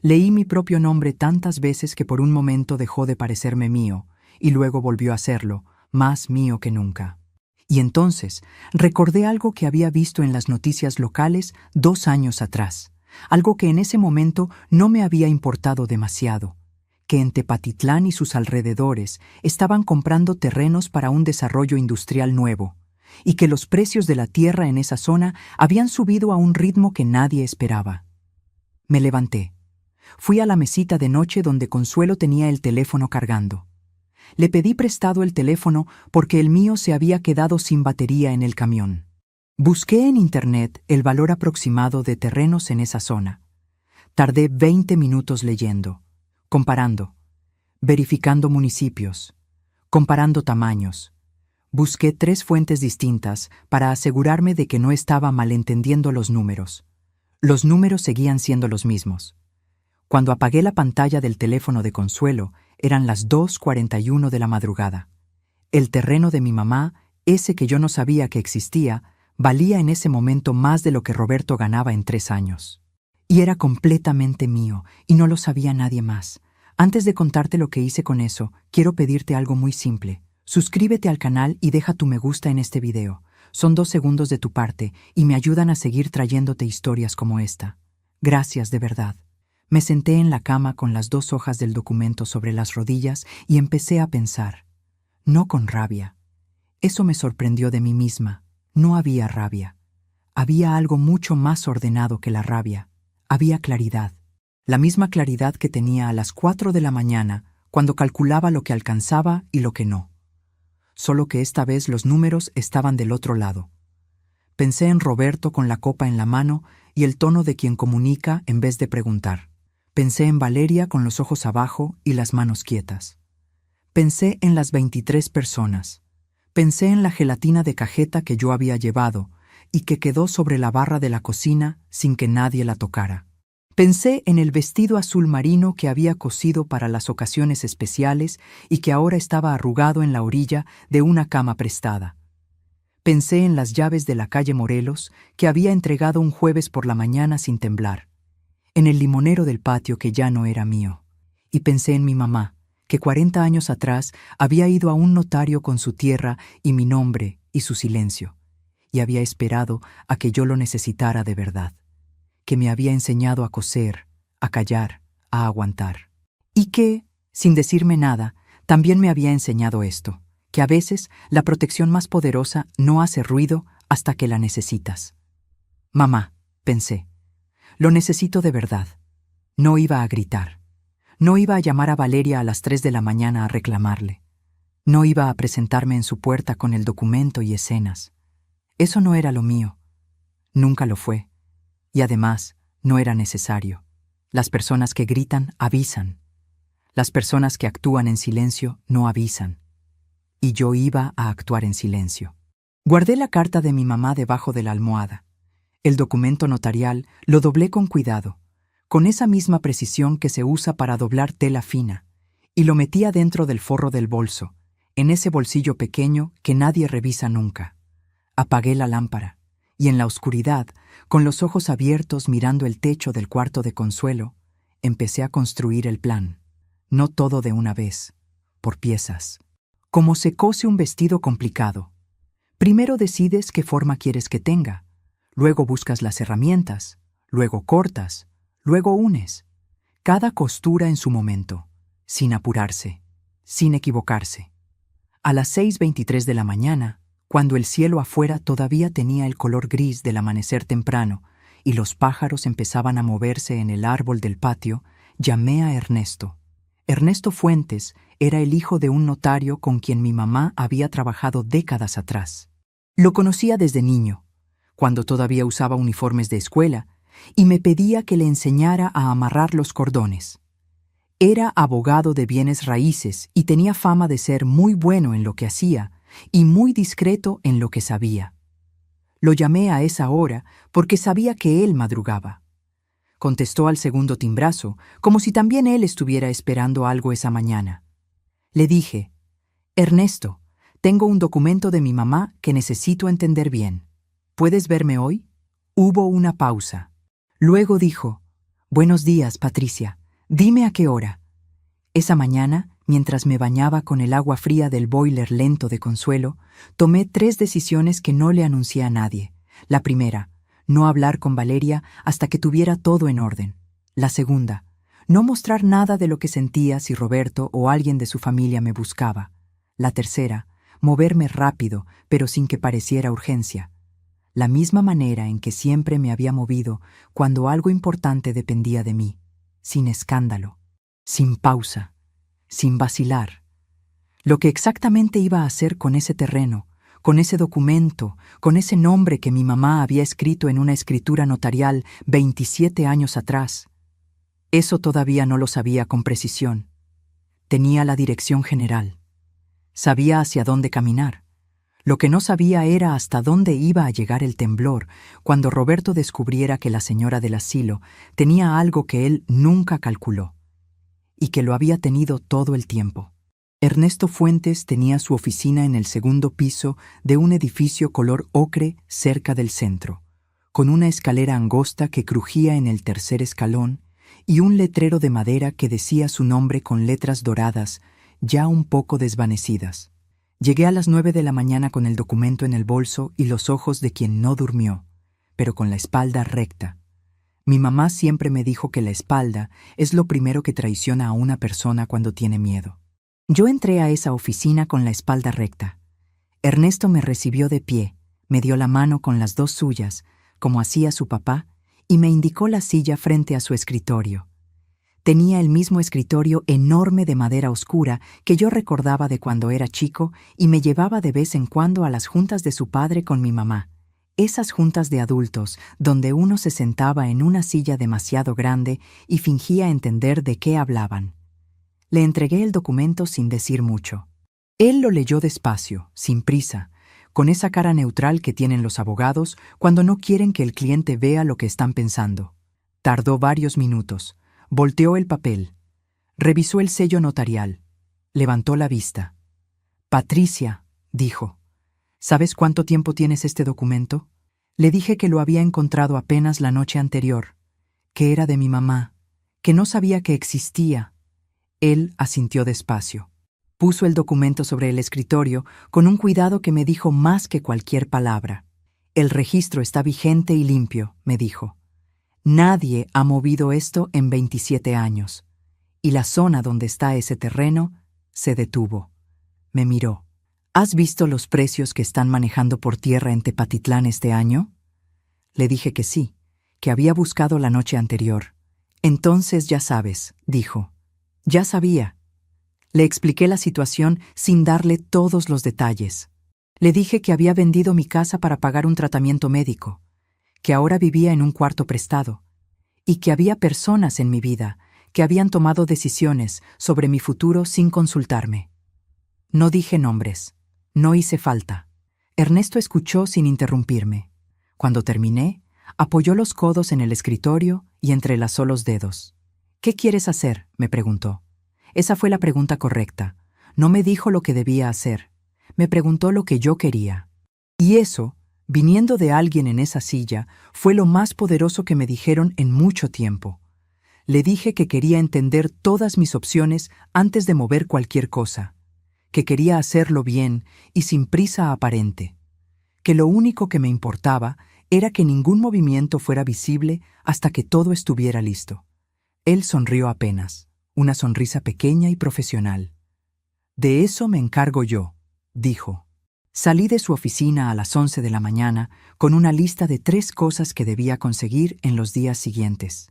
Leí mi propio nombre tantas veces que por un momento dejó de parecerme mío, y luego volvió a serlo, más mío que nunca. Y entonces recordé algo que había visto en las noticias locales 2 años atrás, algo que en ese momento no me había importado demasiado, que en Tepatitlán y sus alrededores estaban comprando terrenos para un desarrollo industrial nuevo, y que los precios de la tierra en esa zona habían subido a un ritmo que nadie esperaba. Me levanté. Fui a la mesita de noche donde Consuelo tenía el teléfono cargando. Le pedí prestado el teléfono porque el mío se había quedado sin batería en el camión. Busqué en internet el valor aproximado de terrenos en esa zona. Tardé 20 minutos leyendo, comparando, verificando municipios, comparando tamaños. Busqué 3 fuentes distintas para asegurarme de que no estaba malentendiendo los números. Los números seguían siendo los mismos. Cuando apagué la pantalla del teléfono de Consuelo, eran las 2:41 de la madrugada. El terreno de mi mamá, ese que yo no sabía que existía, valía en ese momento más de lo que Roberto ganaba en 3 años. Y era completamente mío, y no lo sabía nadie más. Antes de contarte lo que hice con eso, quiero pedirte algo muy simple. Suscríbete al canal y deja tu me gusta en este video. Son 2 segundos de tu parte y me ayudan a seguir trayéndote historias como esta. Gracias, de verdad. Me senté en la cama con las 2 hojas del documento sobre las rodillas y empecé a pensar. No con rabia. Eso me sorprendió de mí misma. No había rabia. Había algo mucho más ordenado que la rabia. Había claridad. La misma claridad que tenía a las 4 de la mañana cuando calculaba lo que alcanzaba y lo que no. Solo que esta vez los números estaban del otro lado. Pensé en Roberto con la copa en la mano y el tono de quien comunica en vez de preguntar. Pensé en Valeria con los ojos abajo y las manos quietas. Pensé en las 23 personas. Pensé en la gelatina de cajeta que yo había llevado y que quedó sobre la barra de la cocina sin que nadie la tocara. Pensé en el vestido azul marino que había cosido para las ocasiones especiales y que ahora estaba arrugado en la orilla de una cama prestada. Pensé en las llaves de la calle Morelos que había entregado un jueves por la mañana sin temblar. En el limonero del patio que ya no era mío. Y pensé en mi mamá, que 40 años atrás había ido a un notario con su tierra y mi nombre y su silencio, y había esperado a que yo lo necesitara de verdad, que me había enseñado a coser, a callar, a aguantar, y que, sin decirme nada, también me había enseñado esto, que a veces la protección más poderosa no hace ruido hasta que la necesitas. Mamá, pensé, lo necesito de verdad. No iba a gritar. No iba a llamar a Valeria a las 3 de la mañana a reclamarle. No iba a presentarme en su puerta con el documento y escenas. Eso no era lo mío. Nunca lo fue. Y además, no era necesario. Las personas que gritan avisan. Las personas que actúan en silencio no avisan. Y yo iba a actuar en silencio. Guardé la carta de mi mamá debajo de la almohada. El documento notarial lo doblé con cuidado, con esa misma precisión que se usa para doblar tela fina, y lo metí adentro del forro del bolso, en ese bolsillo pequeño que nadie revisa nunca. Apagué la lámpara, y en la oscuridad, con los ojos abiertos mirando el techo del cuarto de Consuelo, empecé a construir el plan. No todo de una vez, por piezas. Como se cose un vestido complicado. Primero decides qué forma quieres que tenga, luego buscas las herramientas, luego cortas, luego unes. Cada costura en su momento, sin apurarse, sin equivocarse. A las 6:23 de la mañana, cuando el cielo afuera todavía tenía el color gris del amanecer temprano y los pájaros empezaban a moverse en el árbol del patio, llamé a Ernesto. Ernesto Fuentes era el hijo de un notario con quien mi mamá había trabajado décadas atrás. Lo conocía desde niño, cuando todavía usaba uniformes de escuela, y me pedía que le enseñara a amarrar los cordones. Era abogado de bienes raíces y tenía fama de ser muy bueno en lo que hacía y muy discreto en lo que sabía. Lo llamé a esa hora porque sabía que él madrugaba. Contestó al segundo timbrazo, como si también él estuviera esperando algo esa mañana. Le dije, «Ernesto, tengo un documento de mi mamá que necesito entender bien. ¿Puedes verme hoy?» Hubo una pausa. Luego dijo, «Buenos días, Patricia. Dime a qué hora». Esa mañana, mientras me bañaba con el agua fría del boiler lento de Consuelo, tomé 3 decisiones que no le anuncié a nadie. La primera, no hablar con Valeria hasta que tuviera todo en orden. La segunda, no mostrar nada de lo que sentía si Roberto o alguien de su familia me buscaba. La tercera, moverme rápido, pero sin que pareciera urgencia. La misma manera en que siempre me había movido cuando algo importante dependía de mí, sin escándalo, sin pausa, sin vacilar. Lo que exactamente iba a hacer con ese terreno, con ese documento, con ese nombre que mi mamá había escrito en una escritura notarial 27 años atrás. Eso todavía no lo sabía con precisión. Tenía la dirección general. Sabía hacia dónde caminar. Lo que no sabía era hasta dónde iba a llegar el temblor cuando Roberto descubriera que la señora del asilo tenía algo que él nunca calculó, y que lo había tenido todo el tiempo. Ernesto Fuentes tenía su oficina en el segundo piso de un edificio color ocre cerca del centro, con una escalera angosta que crujía en el tercer escalón y un letrero de madera que decía su nombre con letras doradas, ya un poco desvanecidas. Llegué a las 9 de la mañana con el documento en el bolso y los ojos de quien no durmió, pero con la espalda recta. Mi mamá siempre me dijo que la espalda es lo primero que traiciona a una persona cuando tiene miedo. Yo entré a esa oficina con la espalda recta. Ernesto me recibió de pie, me dio la mano con las dos suyas, como hacía su papá, y me indicó la silla frente a su escritorio. Tenía el mismo escritorio enorme de madera oscura que yo recordaba de cuando era chico y me llevaba de vez en cuando a las juntas de su padre con mi mamá. Esas juntas de adultos, donde uno se sentaba en una silla demasiado grande y fingía entender de qué hablaban. Le entregué el documento sin decir mucho. Él lo leyó despacio, sin prisa, con esa cara neutral que tienen los abogados cuando no quieren que el cliente vea lo que están pensando. Tardó varios minutos. Volteó el papel. Revisó el sello notarial. Levantó la vista. «Patricia», dijo, «¿sabes cuánto tiempo tienes este documento?» Le dije que lo había encontrado apenas la noche anterior, que era de mi mamá, que no sabía que existía. Él asintió despacio. Puso el documento sobre el escritorio con un cuidado que me dijo más que cualquier palabra. «El registro está vigente y limpio», me dijo. «Nadie ha movido esto en 27 años. Y la zona donde está ese terreno se detuvo». Me miró. «¿Has visto los precios que están manejando por tierra en Tepatitlán este año?» Le dije que sí, que había buscado la noche anterior. «Entonces ya sabes», dijo. Ya sabía. Le expliqué la situación sin darle todos los detalles. Le dije que había vendido mi casa para pagar un tratamiento médico, que ahora vivía en un cuarto prestado, y que había personas en mi vida que habían tomado decisiones sobre mi futuro sin consultarme. No dije nombres. No hice falta. Ernesto escuchó sin interrumpirme. Cuando terminé, apoyó los codos en el escritorio y entrelazó los dedos. «¿Qué quieres hacer?», me preguntó. Esa fue la pregunta correcta. No me dijo lo que debía hacer. Me preguntó lo que yo quería. Y eso, viniendo de alguien en esa silla, fue lo más poderoso que me dijeron en mucho tiempo. Le dije que quería entender todas mis opciones antes de mover cualquier cosa, que quería hacerlo bien y sin prisa aparente, que lo único que me importaba era que ningún movimiento fuera visible hasta que todo estuviera listo. Él sonrió apenas, una sonrisa pequeña y profesional. «De eso me encargo yo», dijo. Salí de su oficina a las 11 de la mañana con una lista de 3 cosas que debía conseguir en los días siguientes.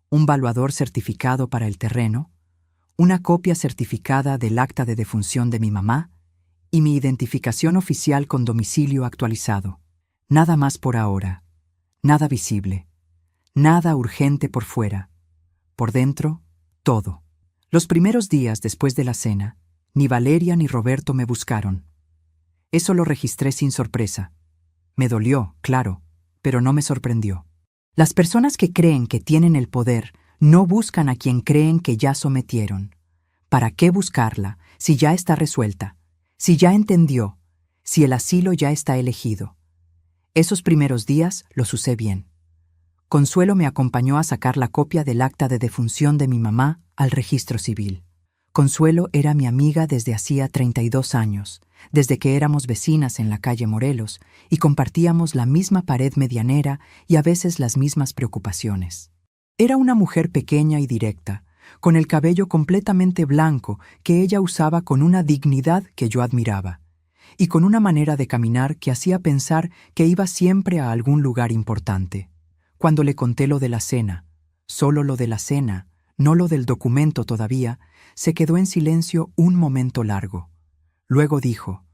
Un valuador certificado para el terreno, una copia certificada del acta de defunción de mi mamá y mi identificación oficial con domicilio actualizado. Nada más por ahora, nada visible, nada urgente por fuera. Por dentro, todo. Los primeros días después de la cena, ni Valeria ni Roberto me buscaron. Eso lo registré sin sorpresa. Me dolió, claro, pero no me sorprendió. Las personas que creen que tienen el poder no buscan a quien creen que ya sometieron. ¿Para qué buscarla si ya está resuelta, si ya entendió, si el asilo ya está elegido? Esos primeros días los usé bien. Consuelo me acompañó a sacar la copia del acta de defunción de mi mamá al registro civil. Consuelo era mi amiga desde hacía 32 años, desde que éramos vecinas en la calle Morelos y compartíamos la misma pared medianera y a veces las mismas preocupaciones. Era una mujer pequeña y directa, con el cabello completamente blanco que ella usaba con una dignidad que yo admiraba, y con una manera de caminar que hacía pensar que iba siempre a algún lugar importante. Cuando le conté lo de la cena, solo lo de la cena, no lo del documento todavía, se quedó en silencio un momento largo. Luego dijo: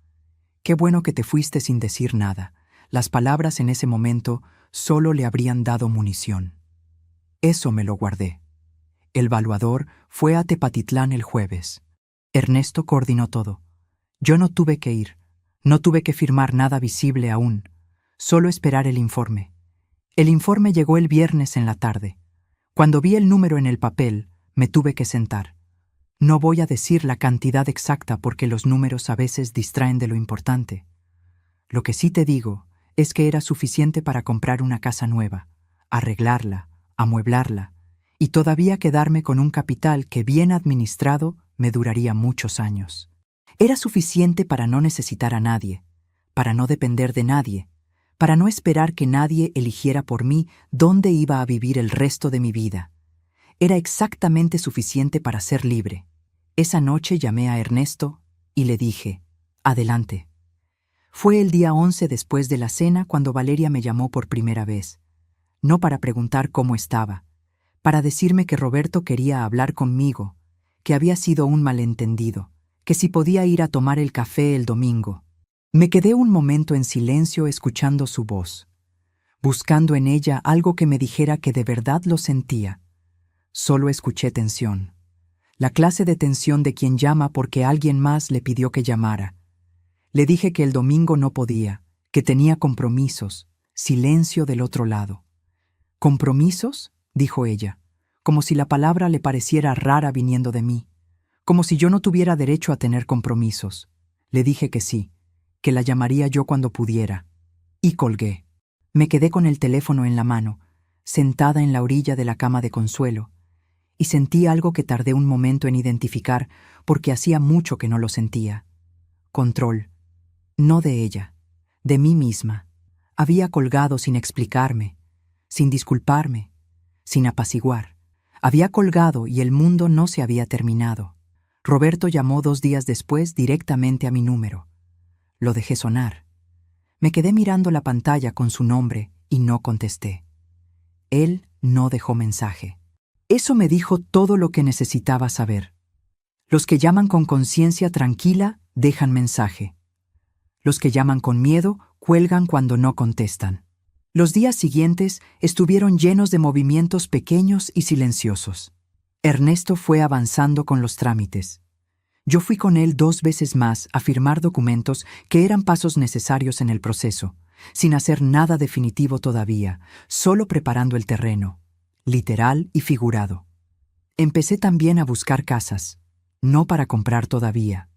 «Qué bueno que te fuiste sin decir nada». Las palabras en ese momento solo le habrían dado munición. Eso me lo guardé. El valuador fue a Tepatitlán el jueves. Ernesto coordinó todo. Yo no tuve que ir. No tuve que firmar nada visible aún, solo esperar el informe. El informe llegó el viernes en la tarde. Cuando vi el número en el papel, me tuve que sentar. No voy a decir la cantidad exacta porque los números a veces distraen de lo importante. Lo que sí te digo es que era suficiente para comprar una casa nueva, arreglarla, amueblarla, y todavía quedarme con un capital que, bien administrado, me duraría muchos años. Era suficiente para no necesitar a nadie, para no depender de nadie, para no esperar que nadie eligiera por mí dónde iba a vivir el resto de mi vida. Era exactamente suficiente para ser libre. Esa noche llamé a Ernesto y le dije, «Adelante». Fue el día 11 después de la cena cuando Valeria me llamó por primera vez. No para preguntar cómo estaba, para decirme que Roberto quería hablar conmigo, que había sido un malentendido, que si podía ir a tomar el café el domingo. Me quedé un momento en silencio escuchando su voz, buscando en ella algo que me dijera que de verdad lo sentía. Solo escuché tensión. La clase de tensión de quien llama porque alguien más le pidió que llamara. Le dije que el domingo no podía, que tenía compromisos. Silencio del otro lado. ¿Compromisos?, dijo ella, como si la palabra le pareciera rara viniendo de mí, como si yo no tuviera derecho a tener compromisos. Le dije que sí, que la llamaría yo cuando pudiera. Y colgué. Me quedé con el teléfono en la mano, sentada en la orilla de la cama de Consuelo, y sentí algo que tardé un momento en identificar porque hacía mucho que no lo sentía. Control. No de ella, de mí misma. Había colgado sin explicarme, sin disculparme, sin apaciguar. Había colgado y el mundo no se había terminado. Roberto llamó 2 días después directamente a mi número. Lo dejé sonar. Me quedé mirando la pantalla con su nombre y no contesté. Él no dejó mensaje. Eso me dijo todo lo que necesitaba saber. Los que llaman con conciencia tranquila dejan mensaje. Los que llaman con miedo cuelgan cuando no contestan. Los días siguientes estuvieron llenos de movimientos pequeños y silenciosos. Ernesto fue avanzando con los trámites. Yo fui con él 2 veces más a firmar documentos que eran pasos necesarios en el proceso, sin hacer nada definitivo todavía, solo preparando el terreno, literal y figurado. Empecé también a buscar casas, no para comprar todavía,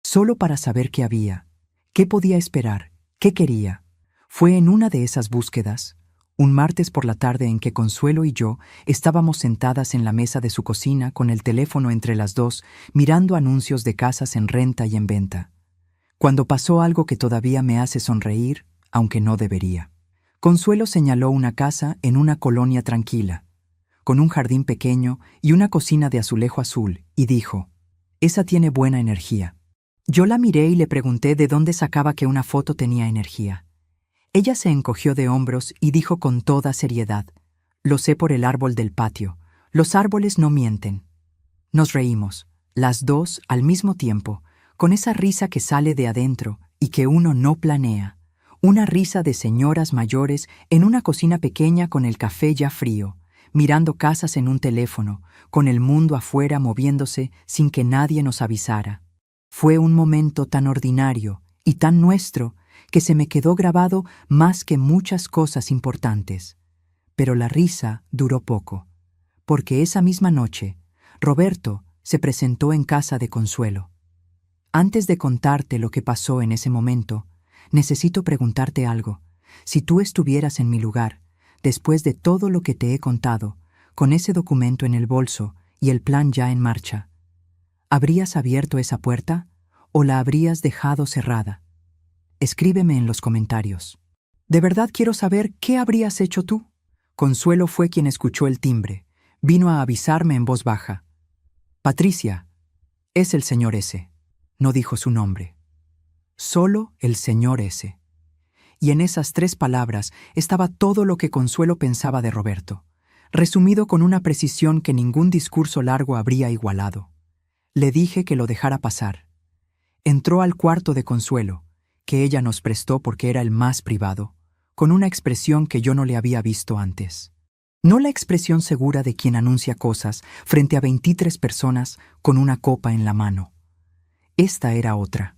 solo para saber qué había, qué podía esperar, qué quería. Fue en una de esas búsquedas, un martes por la tarde en que Consuelo y yo estábamos sentadas en la mesa de su cocina con el teléfono entre las dos, mirando anuncios de casas en renta y en venta, cuando pasó algo que todavía me hace sonreír, aunque no debería. Consuelo señaló una casa en una colonia tranquila, con un jardín pequeño y una cocina de azulejo azul, y dijo, «Esa tiene buena energía». Yo la miré y le pregunté de dónde sacaba que una foto tenía energía. Ella se encogió de hombros y dijo con toda seriedad, «Lo sé por el árbol del patio. Los árboles no mienten». Nos reímos, las dos al mismo tiempo, con esa risa que sale de adentro y que uno no planea. Una risa de señoras mayores en una cocina pequeña con el café ya frío, mirando casas en un teléfono, con el mundo afuera moviéndose sin que nadie nos avisara. Fue un momento tan ordinario y tan nuestro que se me quedó grabado más que muchas cosas importantes. Pero la risa duró poco, porque esa misma noche, Roberto se presentó en casa de Consuelo. Antes de contarte lo que pasó en ese momento, necesito preguntarte algo. Si tú estuvieras en mi lugar, después de todo lo que te he contado, con ese documento en el bolso y el plan ya en marcha, ¿habrías abierto esa puerta o la habrías dejado cerrada? Escríbeme en los comentarios. De verdad quiero saber qué habrías hecho tú. Consuelo fue quien escuchó el timbre. Vino a avisarme en voz baja. «Patricia, es el señor S». No dijo su nombre. Solo el señor S. Y en esas 3 palabras estaba todo lo que Consuelo pensaba de Roberto, resumido con una precisión que ningún discurso largo habría igualado. Le dije que lo dejara pasar. Entró al cuarto de Consuelo, que ella nos prestó porque era el más privado, con una expresión que yo no le había visto antes. No la expresión segura de quien anuncia cosas frente a 23 personas con una copa en la mano. Esta era otra.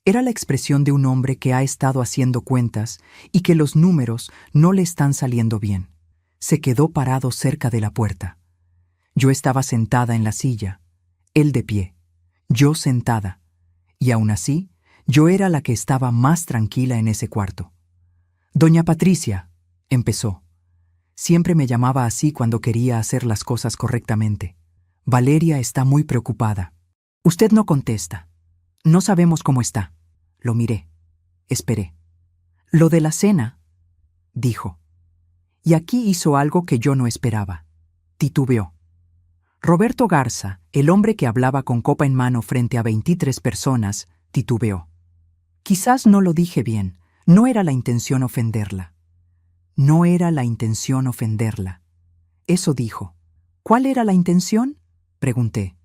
Era la expresión de un hombre que ha estado haciendo cuentas y que los números no le están saliendo bien. Se quedó parado cerca de la puerta. Yo estaba sentada en la silla, él de pie, yo sentada, y aún así, yo era la que estaba más tranquila en ese cuarto. Doña Patricia, empezó. Siempre me llamaba así cuando quería hacer las cosas correctamente. Valeria está muy preocupada. Usted no contesta. No sabemos cómo está. Lo miré. Esperé. Lo de la cena, dijo. Y aquí hizo algo que yo no esperaba. Titubeó. Roberto Garza, el hombre que hablaba con copa en mano frente a 23 personas, titubeó. Quizás no lo dije bien. No era la intención ofenderla. No era la intención ofenderla. Eso dijo. ¿Cuál era la intención? Pregunté.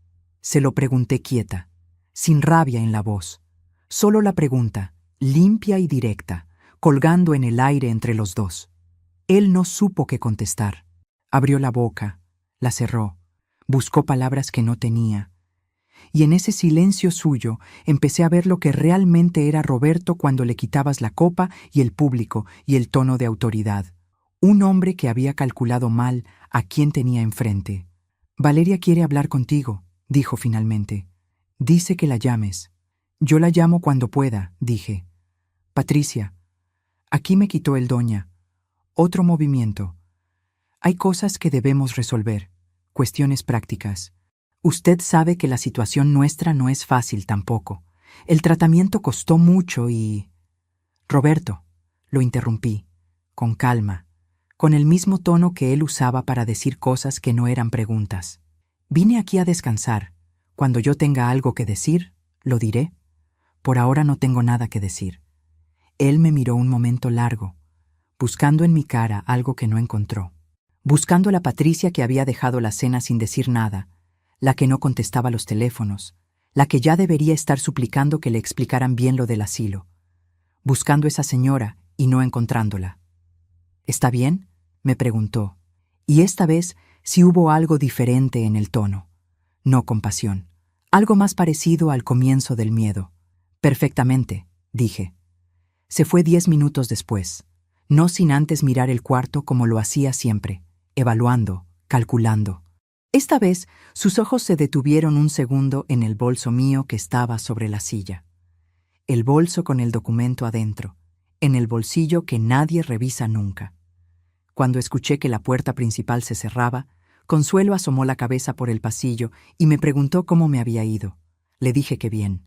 Se lo pregunté quieta, sin rabia en la voz. Solo la pregunta, limpia y directa, colgando en el aire entre los dos. Él no supo qué contestar. Abrió la boca, la cerró, buscó palabras que no tenía. Y en ese silencio suyo empecé a ver lo que realmente era Roberto cuando le quitabas la copa y el público y el tono de autoridad. Un hombre que había calculado mal a quien tenía enfrente. Valeria quiere hablar contigo, dijo finalmente. Dice que la llames. Yo la llamo cuando pueda, dije. Patricia, aquí me quitó el doña. Otro movimiento. Hay cosas que debemos resolver, cuestiones prácticas. Usted sabe que la situación nuestra no es fácil tampoco. El tratamiento costó mucho y... Roberto, lo interrumpí, con calma, con el mismo tono que él usaba para decir cosas que no eran preguntas. Vine aquí a descansar. Cuando yo tenga algo que decir, lo diré. Por ahora no tengo nada que decir. Él me miró un momento largo, buscando en mi cara algo que no encontró. Buscando a la Patricia que había dejado la cena sin decir nada, la que no contestaba los teléfonos, la que ya debería estar suplicando que le explicaran bien lo del asilo. Buscando a esa señora y no encontrándola. ¿Está bien?, me preguntó, y esta vez sí hubo algo diferente en el tono. No compasión, algo más parecido al comienzo del miedo. Perfectamente, dije. Se fue 10 minutos después, no sin antes mirar el cuarto como lo hacía siempre, evaluando, calculando. Esta vez, sus ojos se detuvieron un segundo en el bolso mío que estaba sobre la silla. El bolso con el documento adentro, en el bolsillo que nadie revisa nunca. Cuando escuché que la puerta principal se cerraba, Consuelo asomó la cabeza por el pasillo y me preguntó cómo me había ido. Le dije que bien.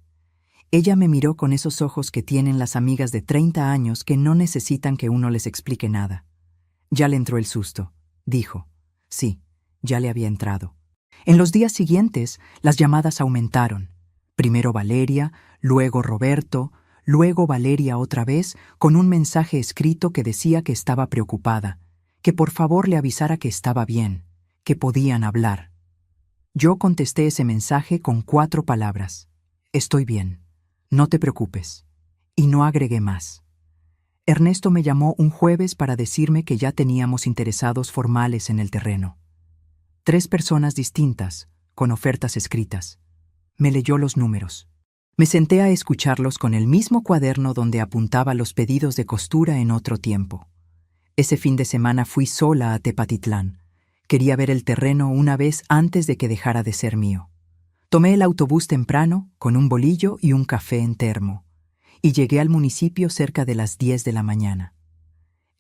Ella me miró con esos ojos que tienen las amigas de 30 años que no necesitan que uno les explique nada. Ya le entró el susto, dijo. Sí, ya le había entrado. En los días siguientes, las llamadas aumentaron. Primero Valeria, luego Roberto, luego Valeria otra vez, con un mensaje escrito que decía que estaba preocupada, que por favor le avisara que estaba bien, que podían hablar. Yo contesté ese mensaje con 4 palabras. Estoy bien. No te preocupes. Y no agregué más. Ernesto me llamó un jueves para decirme que ya teníamos interesados formales en el terreno. 3 personas distintas, con ofertas escritas. Me leyó los números. Me senté a escucharlos con el mismo cuaderno donde apuntaba los pedidos de costura en otro tiempo. Ese fin de semana fui sola a Tepatitlán. Quería ver el terreno una vez antes de que dejara de ser mío. Tomé el autobús temprano, con un bolillo y un café en termo, y llegué al municipio cerca de las 10 de la mañana.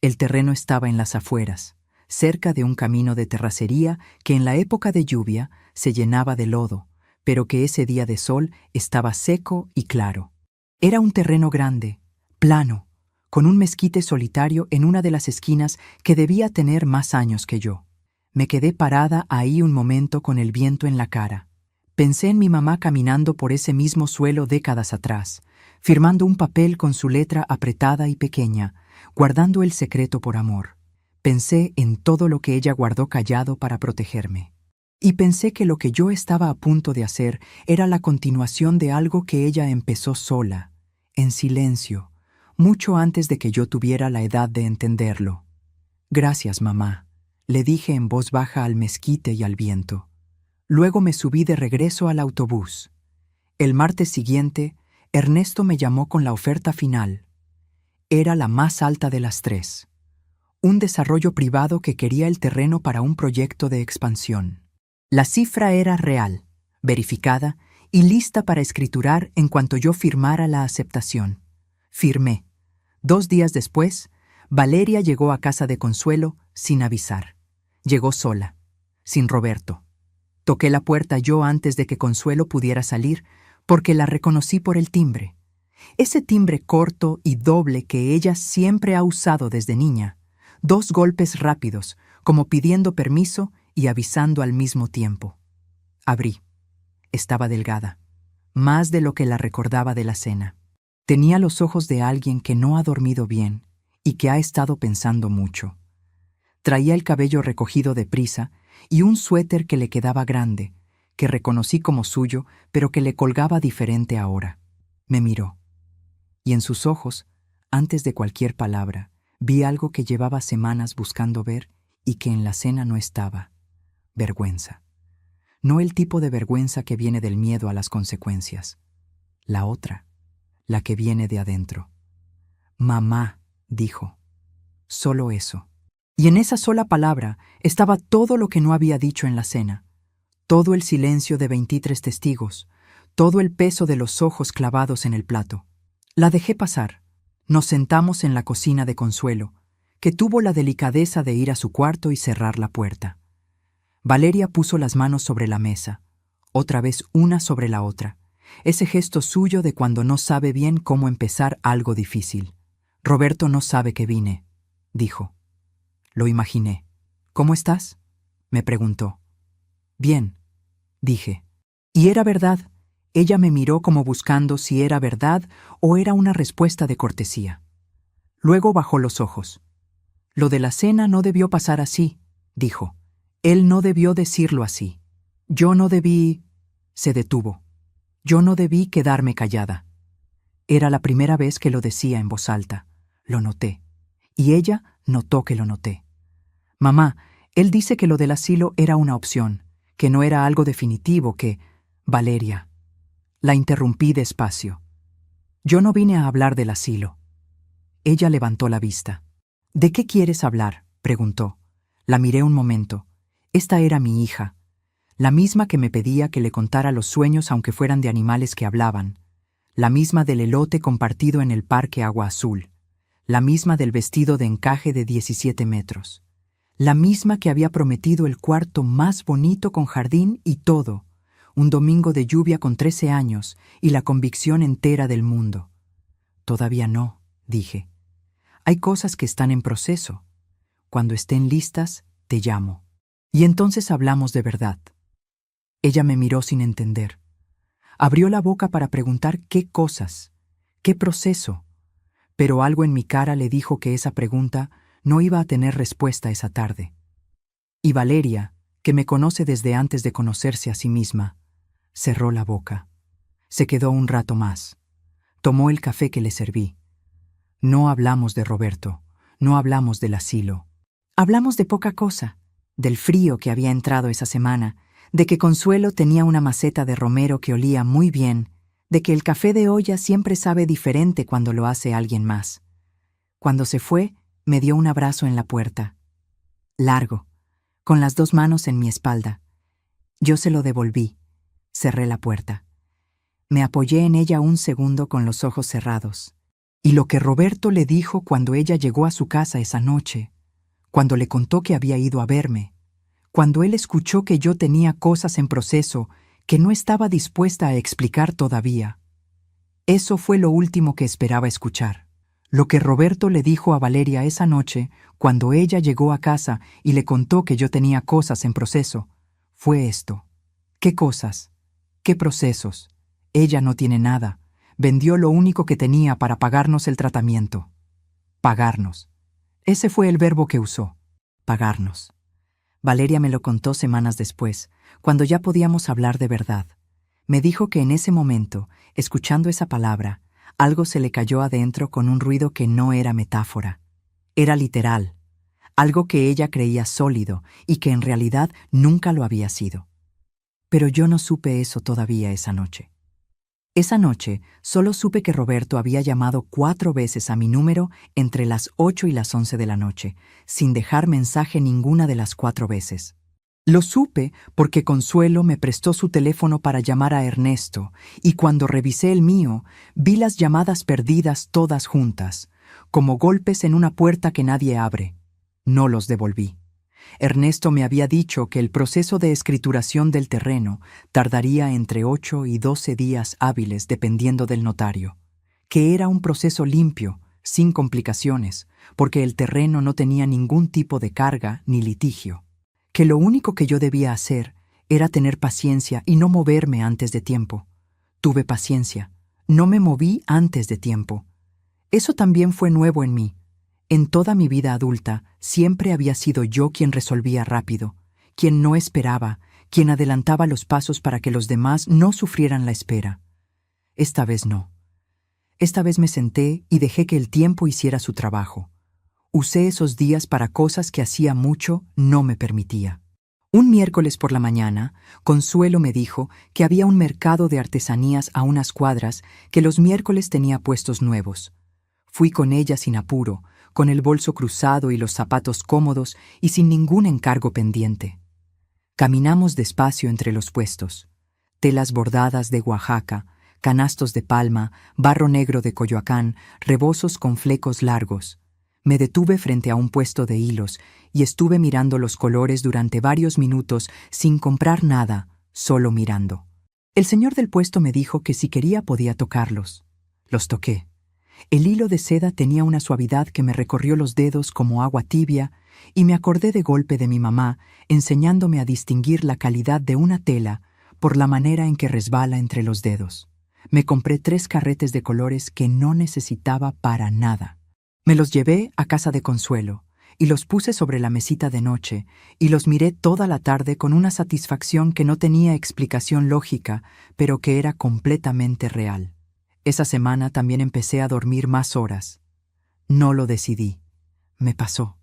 El terreno estaba en las afueras, cerca de un camino de terracería que en la época de lluvia se llenaba de lodo, pero que ese día de sol estaba seco y claro. Era un terreno grande, plano, con un mezquite solitario en una de las esquinas que debía tener más años que yo. Me quedé parada ahí un momento con el viento en la cara. Pensé en mi mamá caminando por ese mismo suelo décadas atrás, firmando un papel con su letra apretada y pequeña, guardando el secreto por amor. Pensé en todo lo que ella guardó callado para protegerme. Y pensé que lo que yo estaba a punto de hacer era la continuación de algo que ella empezó sola, en silencio, mucho antes de que yo tuviera la edad de entenderlo. Gracias, mamá, le dije en voz baja al mezquite y al viento. Luego me subí de regreso al autobús. El martes siguiente, Ernesto me llamó con la oferta final. Era la más alta de las tres. Un desarrollo privado que quería el terreno para un proyecto de expansión. La cifra era real, verificada y lista para escriturar en cuanto yo firmara la aceptación. Firmé. 2 días después, Valeria llegó a casa de Consuelo sin avisar. Llegó sola, sin Roberto. Toqué la puerta yo antes de que Consuelo pudiera salir, porque la reconocí por el timbre. Ese timbre corto y doble que ella siempre ha usado desde niña. 2 golpes rápidos, como pidiendo permiso y avisando al mismo tiempo. Abrí. Estaba delgada, más de lo que la recordaba de la cena. Tenía los ojos de alguien que no ha dormido bien y que ha estado pensando mucho. Traía el cabello recogido deprisa y un suéter que le quedaba grande, que reconocí como suyo, pero que le colgaba diferente ahora. Me miró. Y en sus ojos, antes de cualquier palabra, vi algo que llevaba semanas buscando ver y que en la cena no estaba. Vergüenza. No el tipo de vergüenza que viene del miedo a las consecuencias. La otra, la que viene de adentro. Mamá, dijo. Solo eso. Y en esa sola palabra estaba todo lo que no había dicho en la cena. Todo el silencio de 23 testigos, todo el peso de los ojos clavados en el plato. La dejé pasar. Nos sentamos en la cocina de Consuelo, que tuvo la delicadeza de ir a su cuarto y cerrar la puerta. Valeria puso las manos sobre la mesa, otra vez una sobre la otra, ese gesto suyo de cuando no sabe bien cómo empezar algo difícil. Roberto no sabe que vine, dijo. Lo imaginé. ¿Cómo estás?, me preguntó. Bien, dije. Y era verdad. Ella me miró como buscando si era verdad o era una respuesta de cortesía. Luego bajó los ojos. Lo de la cena no debió pasar así, dijo. Él no debió decirlo así. Yo no debí... Se detuvo. Yo no debí quedarme callada. Era la primera vez que lo decía en voz alta. Lo noté. Y ella notó que lo noté. Mamá, él dice que lo del asilo era una opción, que no era algo definitivo, que... Valeria. La interrumpí despacio. Yo no vine a hablar del asilo. Ella levantó la vista. ¿De qué quieres hablar?, preguntó. La miré un momento. Esta era mi hija, la misma que me pedía que le contara los sueños aunque fueran de animales que hablaban, la misma del elote compartido en el parque Agua Azul, la misma del vestido de encaje de 17 metros, la misma que había prometido el cuarto más bonito con jardín y todo, un domingo de lluvia con 13 años y la convicción entera del mundo. Todavía no, dije. Hay cosas que están en proceso. Cuando estén listas, te llamo. Y entonces hablamos de verdad. Ella me miró sin entender. Abrió la boca para preguntar qué cosas, qué proceso, pero algo en mi cara le dijo que esa pregunta no iba a tener respuesta esa tarde. Y Valeria, que me conoce desde antes de conocerse a sí misma, cerró la boca. Se quedó un rato más. Tomó el café que le serví. No hablamos de Roberto, no hablamos del asilo. Hablamos de poca cosa. Del frío que había entrado esa semana, de que Consuelo tenía una maceta de romero que olía muy bien, de que el café de olla siempre sabe diferente cuando lo hace alguien más. Cuando se fue, me dio un abrazo en la puerta. Largo, con las 2 manos en mi espalda. Yo se lo devolví. Cerré la puerta. Me apoyé en ella un segundo con los ojos cerrados. Y lo que Roberto le dijo cuando ella llegó a su casa esa noche, cuando le contó que había ido a verme, cuando él escuchó que yo tenía cosas en proceso que no estaba dispuesta a explicar todavía. Eso fue lo último que esperaba escuchar. Lo que Roberto le dijo a Valeria esa noche, cuando ella llegó a casa y le contó que yo tenía cosas en proceso, fue esto. ¿Qué cosas? ¿Qué procesos? Ella no tiene nada. Vendió lo único que tenía para pagarnos el tratamiento. Pagarnos. Ese fue el verbo que usó, pagarnos. Valeria me lo contó semanas después, cuando ya podíamos hablar de verdad. Me dijo que en ese momento, escuchando esa palabra, algo se le cayó adentro con un ruido que no era metáfora. Era literal, algo que ella creía sólido y que en realidad nunca lo había sido. Pero yo no supe eso todavía esa noche. Esa noche solo supe que Roberto había llamado 4 veces a mi número entre las 8 y las 11 de la noche, sin dejar mensaje ninguna de las 4 veces. Lo supe porque Consuelo me prestó su teléfono para llamar a Ernesto, y cuando revisé el mío, vi las llamadas perdidas todas juntas, como golpes en una puerta que nadie abre. No los devolví. Ernesto me había dicho que el proceso de escrituración del terreno tardaría entre 8 y 12 días hábiles dependiendo del notario, que era un proceso limpio, sin complicaciones, porque el terreno no tenía ningún tipo de carga ni litigio, que lo único que yo debía hacer era tener paciencia y no moverme antes de tiempo. Tuve paciencia, no me moví antes de tiempo. Eso también fue nuevo en mí. En toda mi vida adulta, siempre había sido yo quien resolvía rápido, quien no esperaba, quien adelantaba los pasos para que los demás no sufrieran la espera. Esta vez no. Esta vez me senté y dejé que el tiempo hiciera su trabajo. Usé esos días para cosas que hacía mucho no me permitía. Un miércoles por la mañana, Consuelo me dijo que había un mercado de artesanías a unas cuadras que los miércoles tenía puestos nuevos. Fui con ella sin apuro, con el bolso cruzado y los zapatos cómodos y sin ningún encargo pendiente. Caminamos despacio entre los puestos. Telas bordadas de Oaxaca, canastos de palma, barro negro de Coyoacán, rebozos con flecos largos. Me detuve frente a un puesto de hilos y estuve mirando los colores durante varios minutos sin comprar nada, solo mirando. El señor del puesto me dijo que si quería podía tocarlos. Los toqué. El hilo de seda tenía una suavidad que me recorrió los dedos como agua tibia y me acordé de golpe de mi mamá enseñándome a distinguir la calidad de una tela por la manera en que resbala entre los dedos. Me compré 3 carretes de colores que no necesitaba para nada. Me los llevé a casa de Consuelo y los puse sobre la mesita de noche y los miré toda la tarde con una satisfacción que no tenía explicación lógica, pero que era completamente real. Esa semana también empecé a dormir más horas. No lo decidí. Me pasó.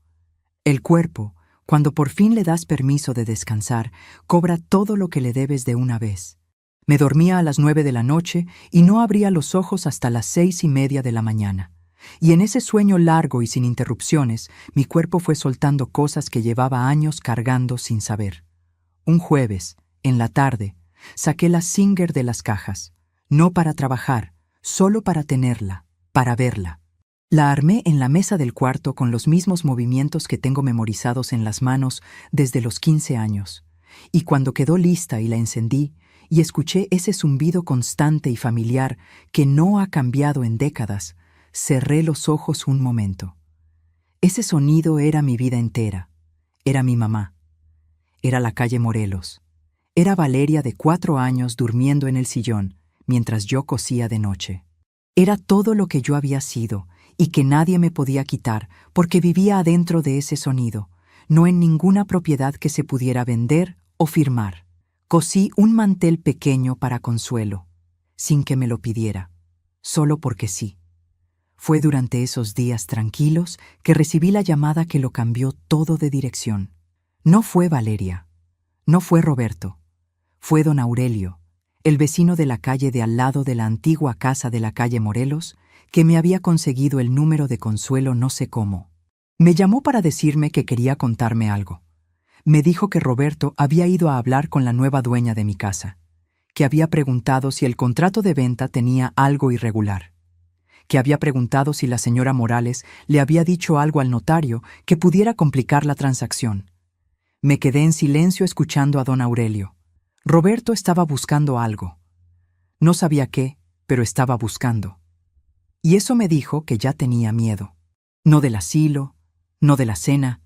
El cuerpo, cuando por fin le das permiso de descansar, cobra todo lo que le debes de una vez. Me dormía a las 9 de la noche y no abría los ojos hasta las 6:30 de la mañana. Y en ese sueño largo y sin interrupciones, mi cuerpo fue soltando cosas que llevaba años cargando sin saber. Un jueves, en la tarde, saqué la Singer de las cajas, no para trabajar, solo para tenerla, para verla. La armé en la mesa del cuarto con los mismos movimientos que tengo memorizados en las manos desde los 15 años. Y cuando quedó lista y la encendí, y escuché ese zumbido constante y familiar que no ha cambiado en décadas, cerré los ojos un momento. Ese sonido era mi vida entera. Era mi mamá. Era la calle Morelos. Era Valeria de 4 años durmiendo en el sillón, mientras yo cosía de noche. Era todo lo que yo había sido y que nadie me podía quitar porque vivía adentro de ese sonido, no en ninguna propiedad que se pudiera vender o firmar. Cosí un mantel pequeño para Consuelo, sin que me lo pidiera, solo porque sí. Fue durante esos días tranquilos que recibí la llamada que lo cambió todo de dirección. No fue Valeria, no fue Roberto, fue don Aurelio, el vecino de la calle de al lado de la antigua casa de la calle Morelos, que me había conseguido el número de Consuelo no sé cómo. Me llamó para decirme que quería contarme algo. Me dijo que Roberto había ido a hablar con la nueva dueña de mi casa, que había preguntado si el contrato de venta tenía algo irregular, que había preguntado si la señora Morales le había dicho algo al notario que pudiera complicar la transacción. Me quedé en silencio escuchando a don Aurelio. Roberto estaba buscando algo. No sabía qué, pero estaba buscando. Y eso me dijo que ya tenía miedo. No del asilo, no de la cena,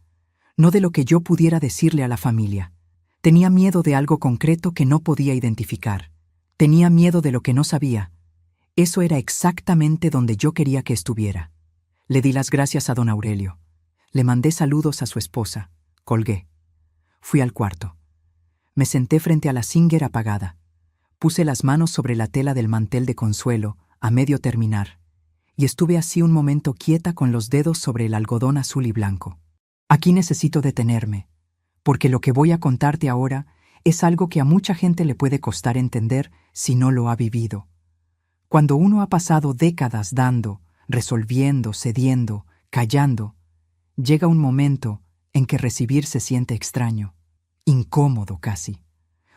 no de lo que yo pudiera decirle a la familia. Tenía miedo de algo concreto que no podía identificar. Tenía miedo de lo que no sabía. Eso era exactamente donde yo quería que estuviera. Le di las gracias a don Aurelio. Le mandé saludos a su esposa. Colgué. Fui al cuarto. Me senté frente a la Singer apagada. Puse las manos sobre la tela del mantel de Consuelo, a medio terminar, y estuve así un momento quieta con los dedos sobre el algodón azul y blanco. Aquí necesito detenerme, porque lo que voy a contarte ahora es algo que a mucha gente le puede costar entender si no lo ha vivido. Cuando uno ha pasado décadas dando, resolviendo, cediendo, callando, llega un momento en que recibir se siente extraño, incómodo casi,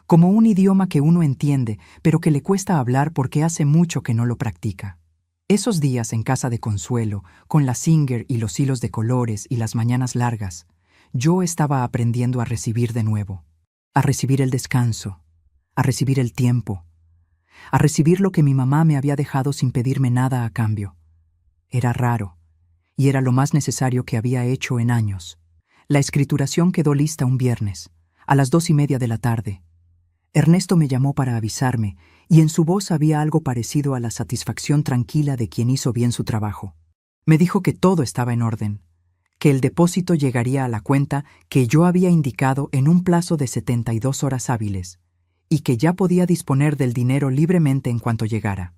como un idioma que uno entiende, pero que le cuesta hablar porque hace mucho que no lo practica. Esos días en casa de Consuelo, con la Singer y los hilos de colores y las mañanas largas, yo estaba aprendiendo a recibir de nuevo, a recibir el descanso, a recibir el tiempo, a recibir lo que mi mamá me había dejado sin pedirme nada a cambio. Era raro, y era lo más necesario que había hecho en años. La escrituración quedó lista un viernes, a las 2:30 de la tarde. Ernesto me llamó para avisarme, y en su voz había algo parecido a la satisfacción tranquila de quien hizo bien su trabajo. Me dijo que todo estaba en orden, que el depósito llegaría a la cuenta que yo había indicado en un plazo de 72 horas hábiles, y que ya podía disponer del dinero libremente en cuanto llegara.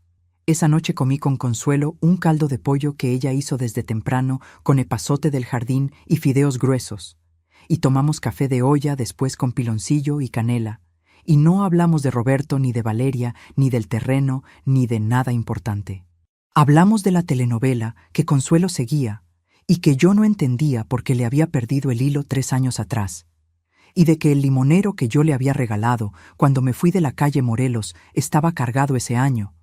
Esa noche comí con Consuelo un caldo de pollo que ella hizo desde temprano con epazote del jardín y fideos gruesos, y tomamos café de olla después con piloncillo y canela, y no hablamos de Roberto ni de Valeria, ni del terreno, ni de nada importante. Hablamos de la telenovela que Consuelo seguía y que yo no entendía porque le había perdido el hilo 3 años atrás, y de que el limonero que yo le había regalado cuando me fui de la calle Morelos estaba cargado ese año,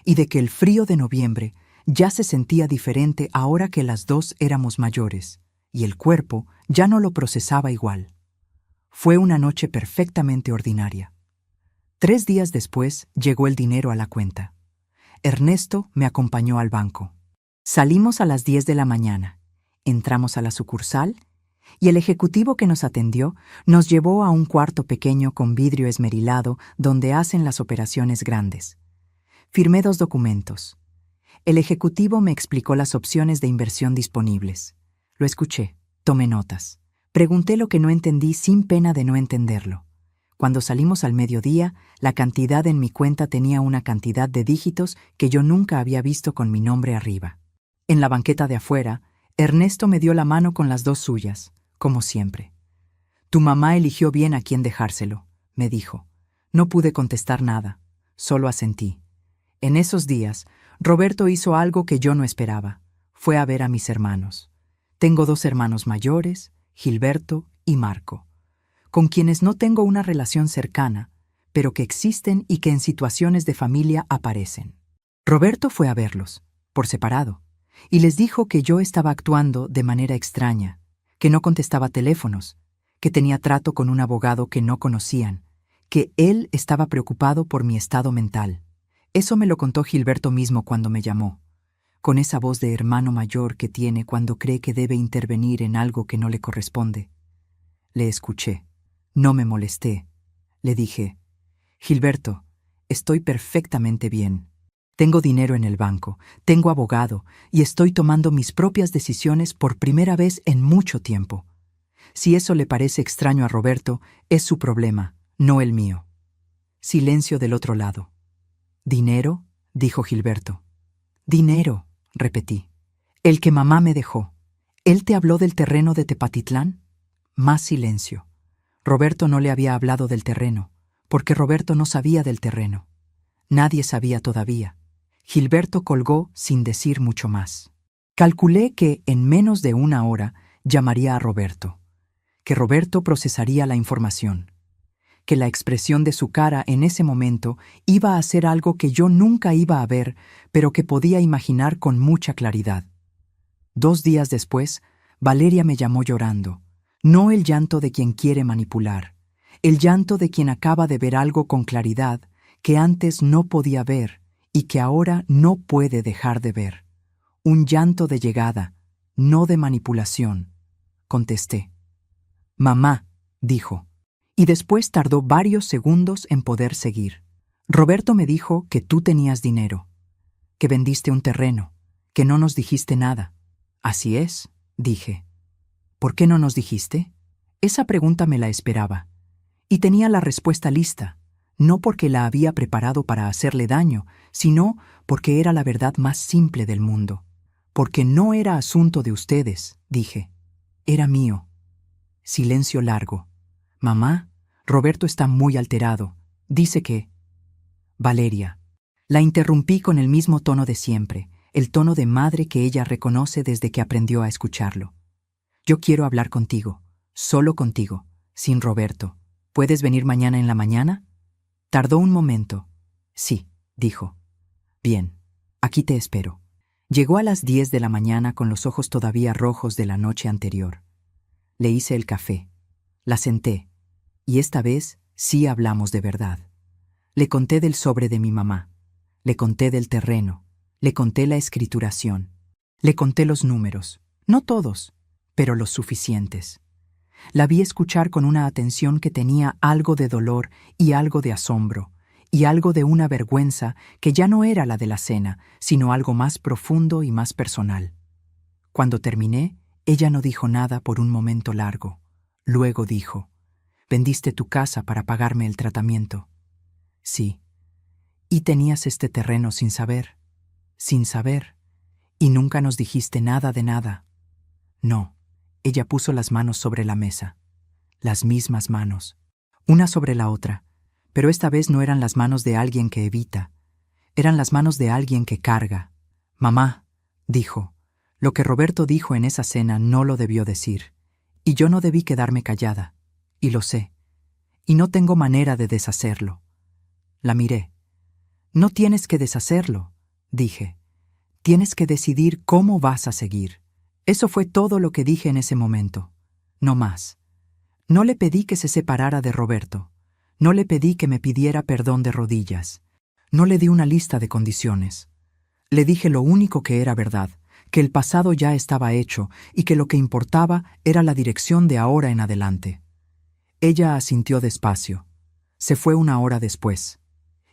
y de que el frío de noviembre ya se sentía diferente ahora que las dos éramos mayores, y el cuerpo ya no lo procesaba igual. Fue una noche perfectamente ordinaria. 3 días después llegó el dinero a la cuenta. Ernesto me acompañó al banco. Salimos a las 10 de la mañana, entramos a la sucursal y el ejecutivo que nos atendió nos llevó a un cuarto pequeño con vidrio esmerilado donde hacen las operaciones grandes. Firmé 2 documentos. El ejecutivo me explicó las opciones de inversión disponibles. Lo escuché, tomé notas. Pregunté lo que no entendí sin pena de no entenderlo. Cuando salimos al mediodía, la cantidad en mi cuenta tenía una cantidad de dígitos que yo nunca había visto con mi nombre arriba. En la banqueta de afuera, Ernesto me dio la mano con las 2 suyas, como siempre. «Tu mamá eligió bien a quién dejárselo», me dijo. No pude contestar nada, solo asentí. En esos días, Roberto hizo algo que yo no esperaba. Fue a ver a mis hermanos. Tengo 2 hermanos mayores, Gilberto y Marco, con quienes no tengo una relación cercana, pero que existen y que en situaciones de familia aparecen. Roberto fue a verlos, por separado, y les dijo que yo estaba actuando de manera extraña, que no contestaba teléfonos, que tenía trato con un abogado que no conocían, que él estaba preocupado por mi estado mental. Eso me lo contó Gilberto mismo cuando me llamó, con esa voz de hermano mayor que tiene cuando cree que debe intervenir en algo que no le corresponde. Le escuché. No me molesté. Le dije, «Gilberto, estoy perfectamente bien. Tengo dinero en el banco, tengo abogado y estoy tomando mis propias decisiones por primera vez en mucho tiempo. Si eso le parece extraño a Roberto, es su problema, no el mío». Silencio del otro lado. «¿Dinero?», dijo Gilberto. «Dinero», repetí. «El que mamá me dejó. ¿Él te habló del terreno de Tepatitlán?». Más silencio. Roberto no le había hablado del terreno, porque Roberto no sabía del terreno. Nadie sabía todavía. Gilberto colgó sin decir mucho más. Calculé que en menos de 1 hora llamaría a Roberto, que Roberto procesaría la información, que la expresión de su cara en ese momento iba a ser algo que yo nunca iba a ver, pero que podía imaginar con mucha claridad. 2 días después, Valeria me llamó llorando. No el llanto de quien quiere manipular, el llanto de quien acaba de ver algo con claridad que antes no podía ver y que ahora no puede dejar de ver. Un llanto de llegada, no de manipulación. Contesté. «Mamá», dijo, y después tardó varios segundos en poder seguir. «Roberto me dijo que tú tenías dinero, que vendiste un terreno, que no nos dijiste nada». «Así es», dije. «¿Por qué no nos dijiste?». Esa pregunta me la esperaba. Y tenía la respuesta lista, no porque la había preparado para hacerle daño, sino porque era la verdad más simple del mundo. «Porque no era asunto de ustedes», dije. «Era mío». Silencio largo. «Mamá, Roberto está muy alterado. Dice que...». «Valeria». La interrumpí con el mismo tono de siempre, el tono de madre que ella reconoce desde que aprendió a escucharlo. Yo quiero hablar contigo, solo contigo, sin Roberto. ¿Puedes venir mañana en la mañana? Tardó un momento. Sí, dijo. Bien, aquí te espero. Llegó a las 10 de la mañana con los ojos todavía rojos de la noche anterior. Le hice el café. La senté. Y esta vez sí hablamos de verdad. Le conté del sobre de mi mamá. Le conté del terreno. Le conté la escrituración. Le conté los números. No todos, pero los suficientes. La vi escuchar con una atención que tenía algo de dolor y algo de asombro, y algo de una vergüenza que ya no era la de la cena, sino algo más profundo y más personal. Cuando terminé, ella no dijo nada por un momento largo. Luego dijo: «¿Vendiste tu casa para pagarme el tratamiento?» «Sí». «¿Y tenías este terreno sin saber?» «Sin saber. ¿Y nunca nos dijiste nada de nada?» «No». Ella puso las manos sobre la mesa. Las mismas manos. Una sobre la otra. Pero esta vez no eran las manos de alguien que evita. Eran las manos de alguien que carga. «Mamá», dijo, «lo que Roberto dijo en esa cena no lo debió decir. Y yo no debí quedarme callada. Y lo sé. Y no tengo manera de deshacerlo». La miré. «No tienes que deshacerlo», dije. «Tienes que decidir cómo vas a seguir». Eso fue todo lo que dije en ese momento. No más. No le pedí que se separara de Roberto. No le pedí que me pidiera perdón de rodillas. No le di una lista de condiciones. Le dije lo único que era verdad, que el pasado ya estaba hecho y que lo que importaba era la dirección de ahora en adelante. Ella asintió despacio. Se fue una hora después.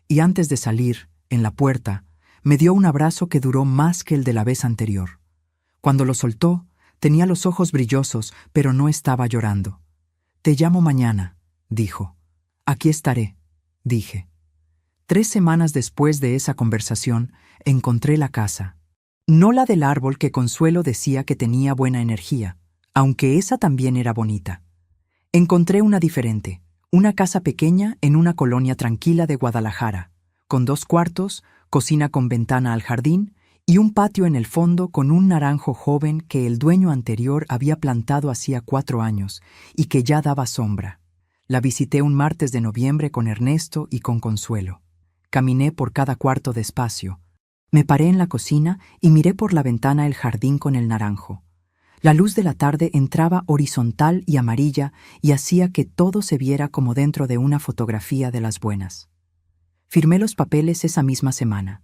Y antes de salir, en la puerta, me dio un abrazo que duró más que el de la vez anterior. Cuando lo soltó, tenía los ojos brillosos, pero no estaba llorando. «Te llamo mañana», dijo. «Aquí estaré», dije. 3 semanas después de esa conversación, encontré la casa. No la del árbol que Consuelo decía que tenía buena energía, aunque esa también era bonita. Encontré una diferente, una casa pequeña en una colonia tranquila de Guadalajara, con 2 cuartos, cocina con ventana al jardín y un patio en el fondo con un naranjo joven que el dueño anterior había plantado hacía 4 años y que ya daba sombra. La visité un martes de noviembre con Ernesto y con Consuelo. Caminé por cada cuarto despacio. Me paré en la cocina y miré por la ventana el jardín con el naranjo. La luz de la tarde entraba horizontal y amarilla y hacía que todo se viera como dentro de una fotografía de las buenas. Firmé los papeles esa misma semana.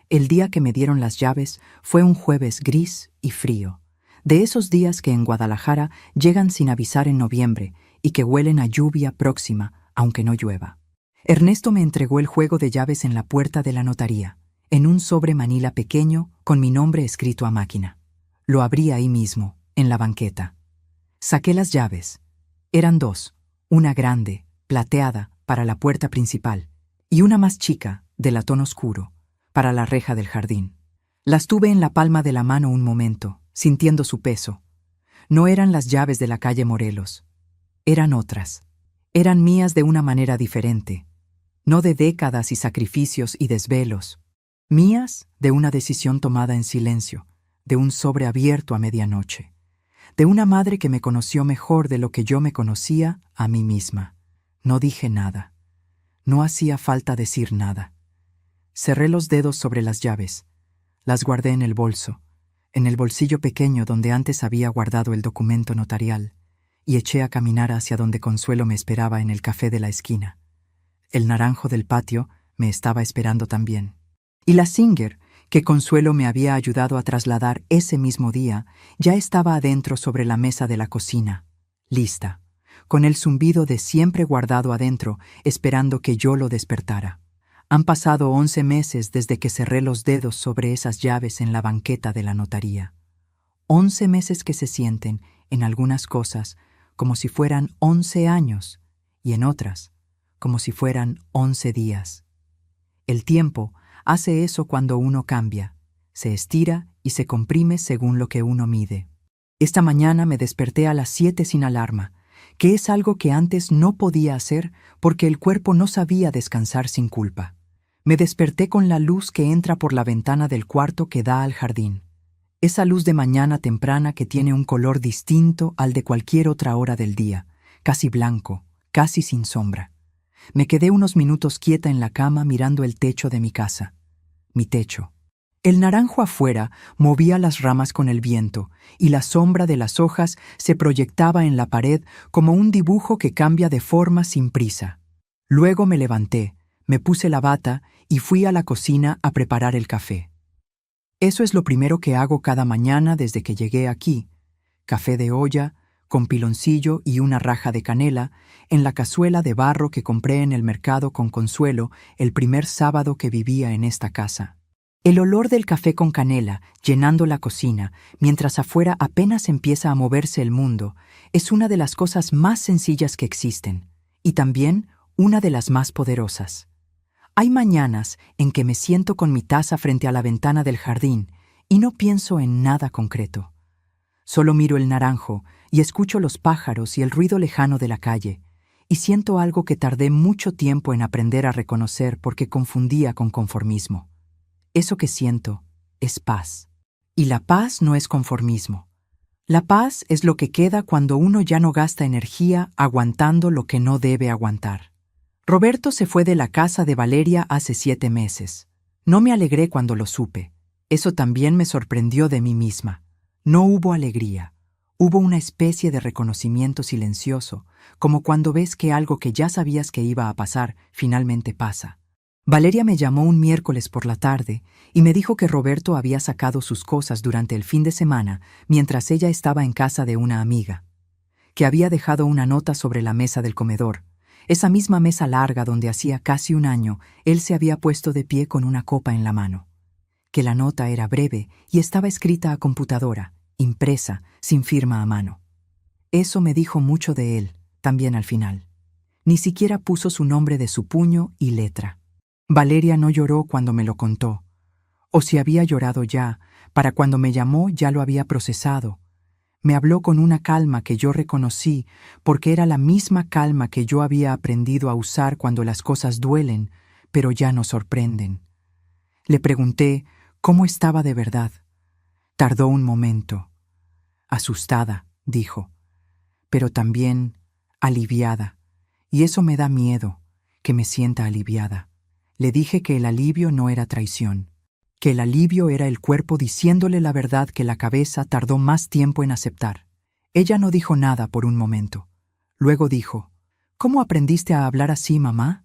El día que me dieron las llaves fue un jueves gris y frío, de esos días que en Guadalajara llegan sin avisar en noviembre y que huelen a lluvia próxima, aunque no llueva. Ernesto me entregó el juego de llaves en la puerta de la notaría, en un sobre manila pequeño con mi nombre escrito a máquina. Lo abrí ahí mismo, en la banqueta. Saqué las llaves. Eran 2, una grande, plateada, para la puerta principal, y una más chica, de latón oscuro, para la reja del jardín. Las tuve en la palma de la mano un momento, sintiendo su peso. No eran las llaves de la calle Morelos. Eran otras. Eran mías de una manera diferente. No de décadas y sacrificios y desvelos. Mías de una decisión tomada en silencio, de un sobre abierto a medianoche. De una madre que me conoció mejor de lo que yo me conocía a mí misma. No dije nada. No hacía falta decir nada. Cerré los dedos sobre las llaves. Las guardé en el bolso, en el bolsillo pequeño donde antes había guardado el documento notarial, y eché a caminar hacia donde Consuelo me esperaba en el café de la esquina. El naranjo del patio me estaba esperando también. Y la Singer, que Consuelo me había ayudado a trasladar ese mismo día, ya estaba adentro sobre la mesa de la cocina, lista, con el zumbido de siempre guardado adentro, esperando que yo lo despertara. Han pasado 11 meses desde que cerré los dedos sobre esas llaves en la banqueta de la notaría. 11 meses que se sienten, en algunas cosas, como si fueran 11 años, y en otras, como si fueran 11 días. El tiempo hace eso cuando uno cambia, se estira y se comprime según lo que uno mide. Esta mañana me desperté a las 7 sin alarma, que es algo que antes no podía hacer porque el cuerpo no sabía descansar sin culpa. Me desperté con la luz que entra por la ventana del cuarto que da al jardín. Esa luz de mañana temprana que tiene un color distinto al de cualquier otra hora del día, casi blanco, casi sin sombra. Me quedé unos minutos quieta en la cama mirando el techo de mi casa. Mi techo. El naranjo afuera movía las ramas con el viento y la sombra de las hojas se proyectaba en la pared como un dibujo que cambia de forma sin prisa. Luego me levanté, me puse la bata y fui a la cocina a preparar el café. Eso es lo primero que hago cada mañana desde que llegué aquí. Café de olla, con piloncillo y una raja de canela, en la cazuela de barro que compré en el mercado con Consuelo el primer sábado que vivía en esta casa. El olor del café con canela, llenando la cocina, mientras afuera apenas empieza a moverse el mundo, es una de las cosas más sencillas que existen, y también una de las más poderosas. Hay mañanas en que me siento con mi taza frente a la ventana del jardín y no pienso en nada concreto. Solo miro el naranjo y escucho los pájaros y el ruido lejano de la calle, y siento algo que tardé mucho tiempo en aprender a reconocer porque confundía con conformismo. Eso que siento es paz. Y la paz no es conformismo. La paz es lo que queda cuando uno ya no gasta energía aguantando lo que no debe aguantar. Roberto se fue de la casa de Valeria hace 7 meses. No me alegré cuando lo supe. Eso también me sorprendió de mí misma. No hubo alegría. Hubo una especie de reconocimiento silencioso, como cuando ves que algo que ya sabías que iba a pasar, finalmente pasa. Valeria me llamó un miércoles por la tarde y me dijo que Roberto había sacado sus cosas durante el fin de semana mientras ella estaba en casa de una amiga, que había dejado una nota sobre la mesa del comedor, esa misma mesa larga donde hacía casi un año él se había puesto de pie con una copa en la mano, que la nota era breve y estaba escrita a computadora, impresa, sin firma a mano. Eso me dijo mucho de él, también al final. Ni siquiera puso su nombre de su puño y letra. Valeria no lloró cuando me lo contó, o si había llorado ya, para cuando me llamó ya lo había procesado. Me habló con una calma que yo reconocí porque era la misma calma que yo había aprendido a usar cuando las cosas duelen, pero ya no sorprenden. Le pregunté cómo estaba de verdad. Tardó un momento. Asustada, dijo, pero también aliviada, y eso me da miedo, que me sienta aliviada. Le dije que el alivio no era traición, que el alivio era el cuerpo diciéndole la verdad que la cabeza tardó más tiempo en aceptar. Ella no dijo nada por un momento. Luego dijo, ¿cómo aprendiste a hablar así, mamá?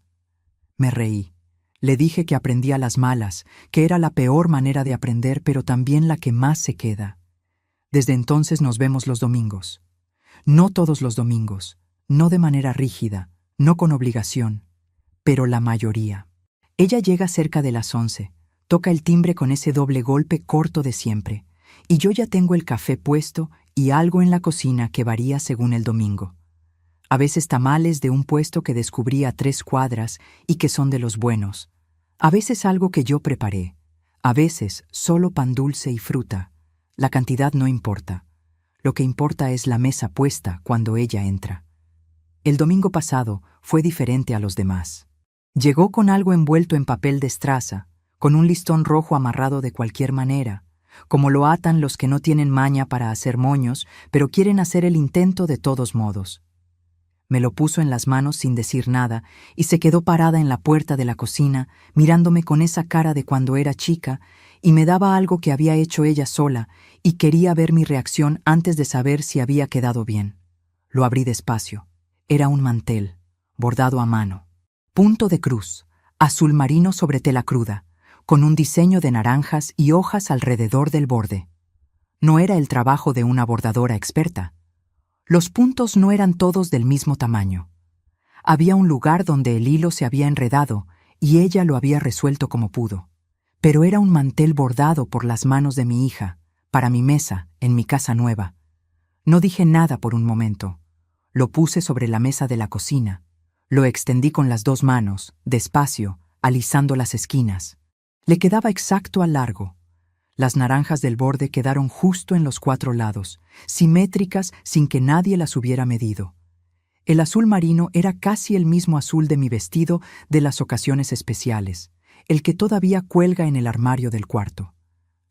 Me reí. Le dije que aprendí a las malas, que era la peor manera de aprender, pero también la que más se queda. Desde entonces nos vemos los domingos. No todos los domingos, no de manera rígida, no con obligación, pero la mayoría. Ella llega cerca de las 11, toca el timbre con ese doble golpe corto de siempre, y yo ya tengo el café puesto y algo en la cocina que varía según el domingo. A veces tamales de un puesto que descubrí a 3 cuadras y que son de los buenos. A veces algo que yo preparé. A veces solo pan dulce y fruta. La cantidad no importa. Lo que importa es la mesa puesta cuando ella entra. El domingo pasado fue diferente a los demás. Llegó con algo envuelto en papel de estraza, con un listón rojo amarrado de cualquier manera, como lo atan los que no tienen maña para hacer moños, pero quieren hacer el intento de todos modos. Me lo puso en las manos sin decir nada y se quedó parada en la puerta de la cocina, mirándome con esa cara de cuando era chica, y me daba algo que había hecho ella sola y quería ver mi reacción antes de saber si había quedado bien. Lo abrí despacio. Era un mantel, bordado a mano. Punto de cruz, azul marino sobre tela cruda, con un diseño de naranjas y hojas alrededor del borde. No era el trabajo de una bordadora experta. Los puntos no eran todos del mismo tamaño. Había un lugar donde el hilo se había enredado y ella lo había resuelto como pudo. Pero era un mantel bordado por las manos de mi hija, para mi mesa, en mi casa nueva. No dije nada por un momento. Lo puse sobre la mesa de la cocina. Lo extendí con las 2 manos, despacio, alisando las esquinas. Le quedaba exacto al largo. Las naranjas del borde quedaron justo en los 4 lados, simétricas sin que nadie las hubiera medido. El azul marino era casi el mismo azul de mi vestido de las ocasiones especiales, el que todavía cuelga en el armario del cuarto.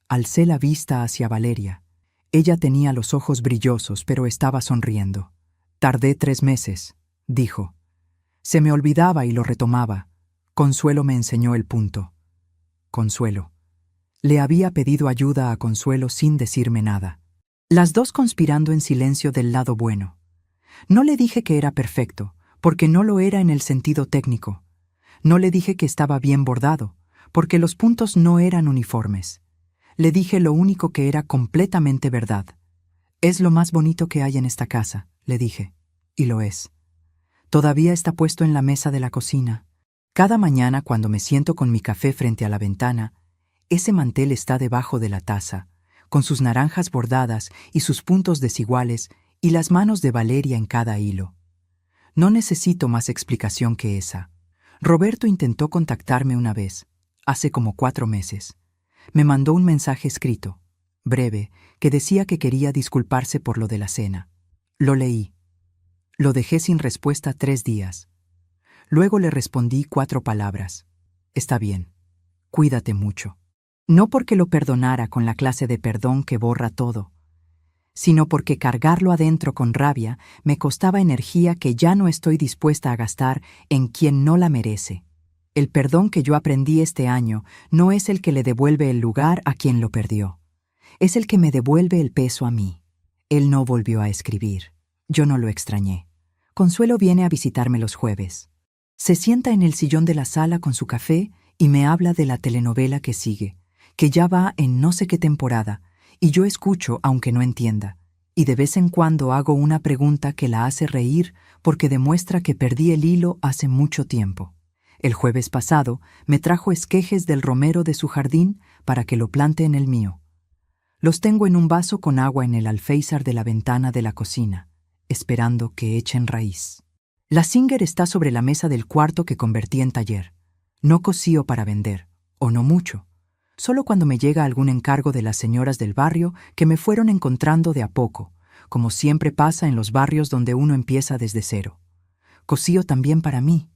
Alcé la vista hacia Valeria. Ella tenía los ojos brillosos, pero estaba sonriendo. «Tardé 3 meses», dijo. Se me olvidaba y lo retomaba. Consuelo me enseñó el punto. Consuelo. Le había pedido ayuda a Consuelo sin decirme nada. Las dos conspirando en silencio del lado bueno. No le dije que era perfecto, porque no lo era en el sentido técnico. No le dije que estaba bien bordado, porque los puntos no eran uniformes. Le dije lo único que era completamente verdad. «Es lo más bonito que hay en esta casa», le dije. Y lo es. Todavía está puesto en la mesa de la cocina. Cada mañana cuando me siento con mi café frente a la ventana, ese mantel está debajo de la taza, con sus naranjas bordadas y sus puntos desiguales y las manos de Valeria en cada hilo. No necesito más explicación que esa. Roberto intentó contactarme una vez, hace como 4 meses. Me mandó un mensaje escrito, breve, que decía que quería disculparse por lo de la cena. Lo leí. Lo dejé sin respuesta 3 días. Luego le respondí 4 palabras. «Está bien. Cuídate mucho». No porque lo perdonara con la clase de perdón que borra todo, sino porque cargarlo adentro con rabia me costaba energía que ya no estoy dispuesta a gastar en quien no la merece. El perdón que yo aprendí este año no es el que le devuelve el lugar a quien lo perdió. Es el que me devuelve el peso a mí. Él no volvió a escribir. Yo no lo extrañé. Consuelo viene a visitarme los jueves. Se sienta en el sillón de la sala con su café y me habla de la telenovela que sigue, que ya va en no sé qué temporada, y yo escucho aunque no entienda, y de vez en cuando hago una pregunta que la hace reír porque demuestra que perdí el hilo hace mucho tiempo. El jueves pasado me trajo esquejes del romero de su jardín para que lo plante en el mío. Los tengo en un vaso con agua en el alféizar de la ventana de la cocina, esperando que echen raíz. La Singer está sobre la mesa del cuarto que convertí en taller. No cocío para vender, o no mucho. Solo cuando me llega algún encargo de las señoras del barrio que me fueron encontrando de a poco, como siempre pasa en los barrios donde uno empieza desde cero. Cocío también para mí.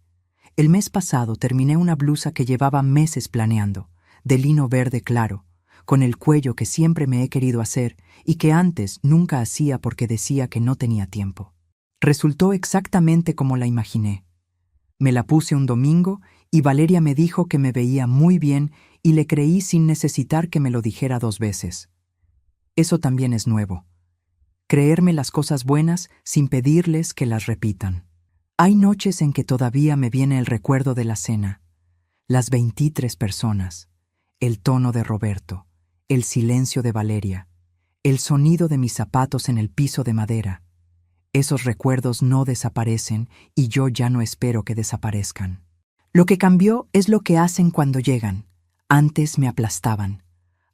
El mes pasado terminé una blusa que llevaba meses planeando, de lino verde claro, con el cuello que siempre me he querido hacer y que antes nunca hacía porque decía que no tenía tiempo. Resultó exactamente como la imaginé. Me la puse un domingo y Valeria me dijo que me veía muy bien y le creí sin necesitar que me lo dijera 2 veces. Eso también es nuevo. Creerme las cosas buenas sin pedirles que las repitan. Hay noches en que todavía me viene el recuerdo de la cena, las 23 personas, el tono de Roberto, el silencio de Valeria, el sonido de mis zapatos en el piso de madera. Esos recuerdos no desaparecen y yo ya no espero que desaparezcan. Lo que cambió es lo que hacen cuando llegan. Antes me aplastaban.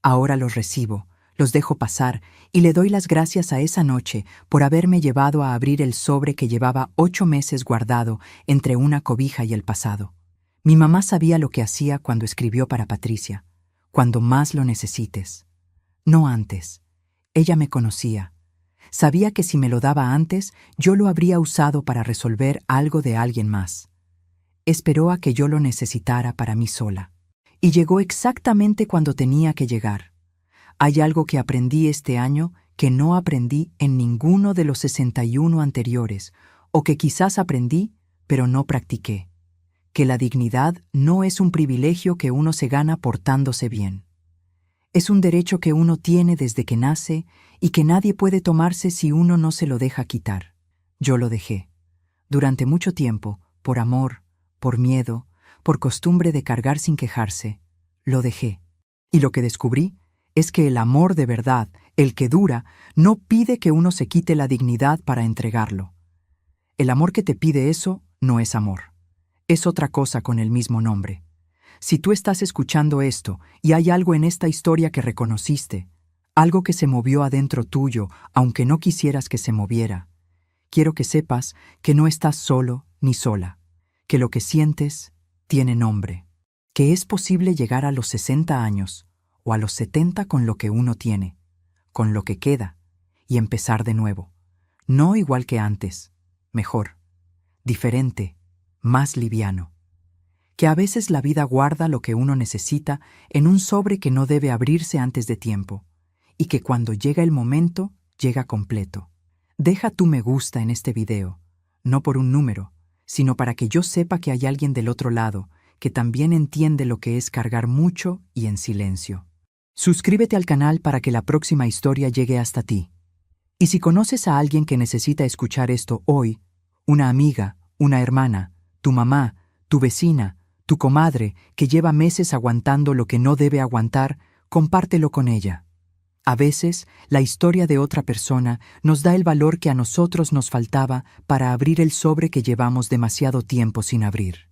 Ahora los recibo, los dejo pasar y le doy las gracias a esa noche por haberme llevado a abrir el sobre que llevaba 8 meses guardado entre una cobija y el pasado. Mi mamá sabía lo que hacía cuando escribió para Patricia, cuando más lo necesites. No antes. Ella me conocía. Sabía que si me lo daba antes, yo lo habría usado para resolver algo de alguien más. Esperó a que yo lo necesitara para mí sola. Y llegó exactamente cuando tenía que llegar. Hay algo que aprendí este año que no aprendí en ninguno de los 61 anteriores, o que quizás aprendí, pero no practiqué. Que la dignidad no es un privilegio que uno se gana portándose bien. Es un derecho que uno tiene desde que nace y que nadie puede tomarse si uno no se lo deja quitar. Yo lo dejé. Durante mucho tiempo, por amor, por miedo, por costumbre de cargar sin quejarse, lo dejé. Y lo que descubrí es que el amor de verdad, el que dura, no pide que uno se quite la dignidad para entregarlo. El amor que te pide eso no es amor. Es otra cosa con el mismo nombre. Si tú estás escuchando esto y hay algo en esta historia que reconociste, algo que se movió adentro tuyo, aunque no quisieras que se moviera, quiero que sepas que no estás solo ni sola, que lo que sientes tiene nombre, que es posible llegar a los 60 años o a los 70 con lo que uno tiene, con lo que queda, y empezar de nuevo. No igual que antes, mejor, diferente, más liviano. que a veces la vida guarda lo que uno necesita en un sobre que no debe abrirse antes de tiempo, y que cuando llega el momento, llega completo. Deja tu me gusta en este video, no por un número, sino para que yo sepa que hay alguien del otro lado que también entiende lo que es cargar mucho y en silencio. Suscríbete al canal para que la próxima historia llegue hasta ti. Y si conoces a alguien que necesita escuchar esto hoy, una amiga, una hermana, tu mamá, tu vecina, tu comadre que lleva meses aguantando lo que no debe aguantar, compártelo con ella. A veces, la historia de otra persona nos da el valor que a nosotros nos faltaba para abrir el sobre que llevamos demasiado tiempo sin abrir.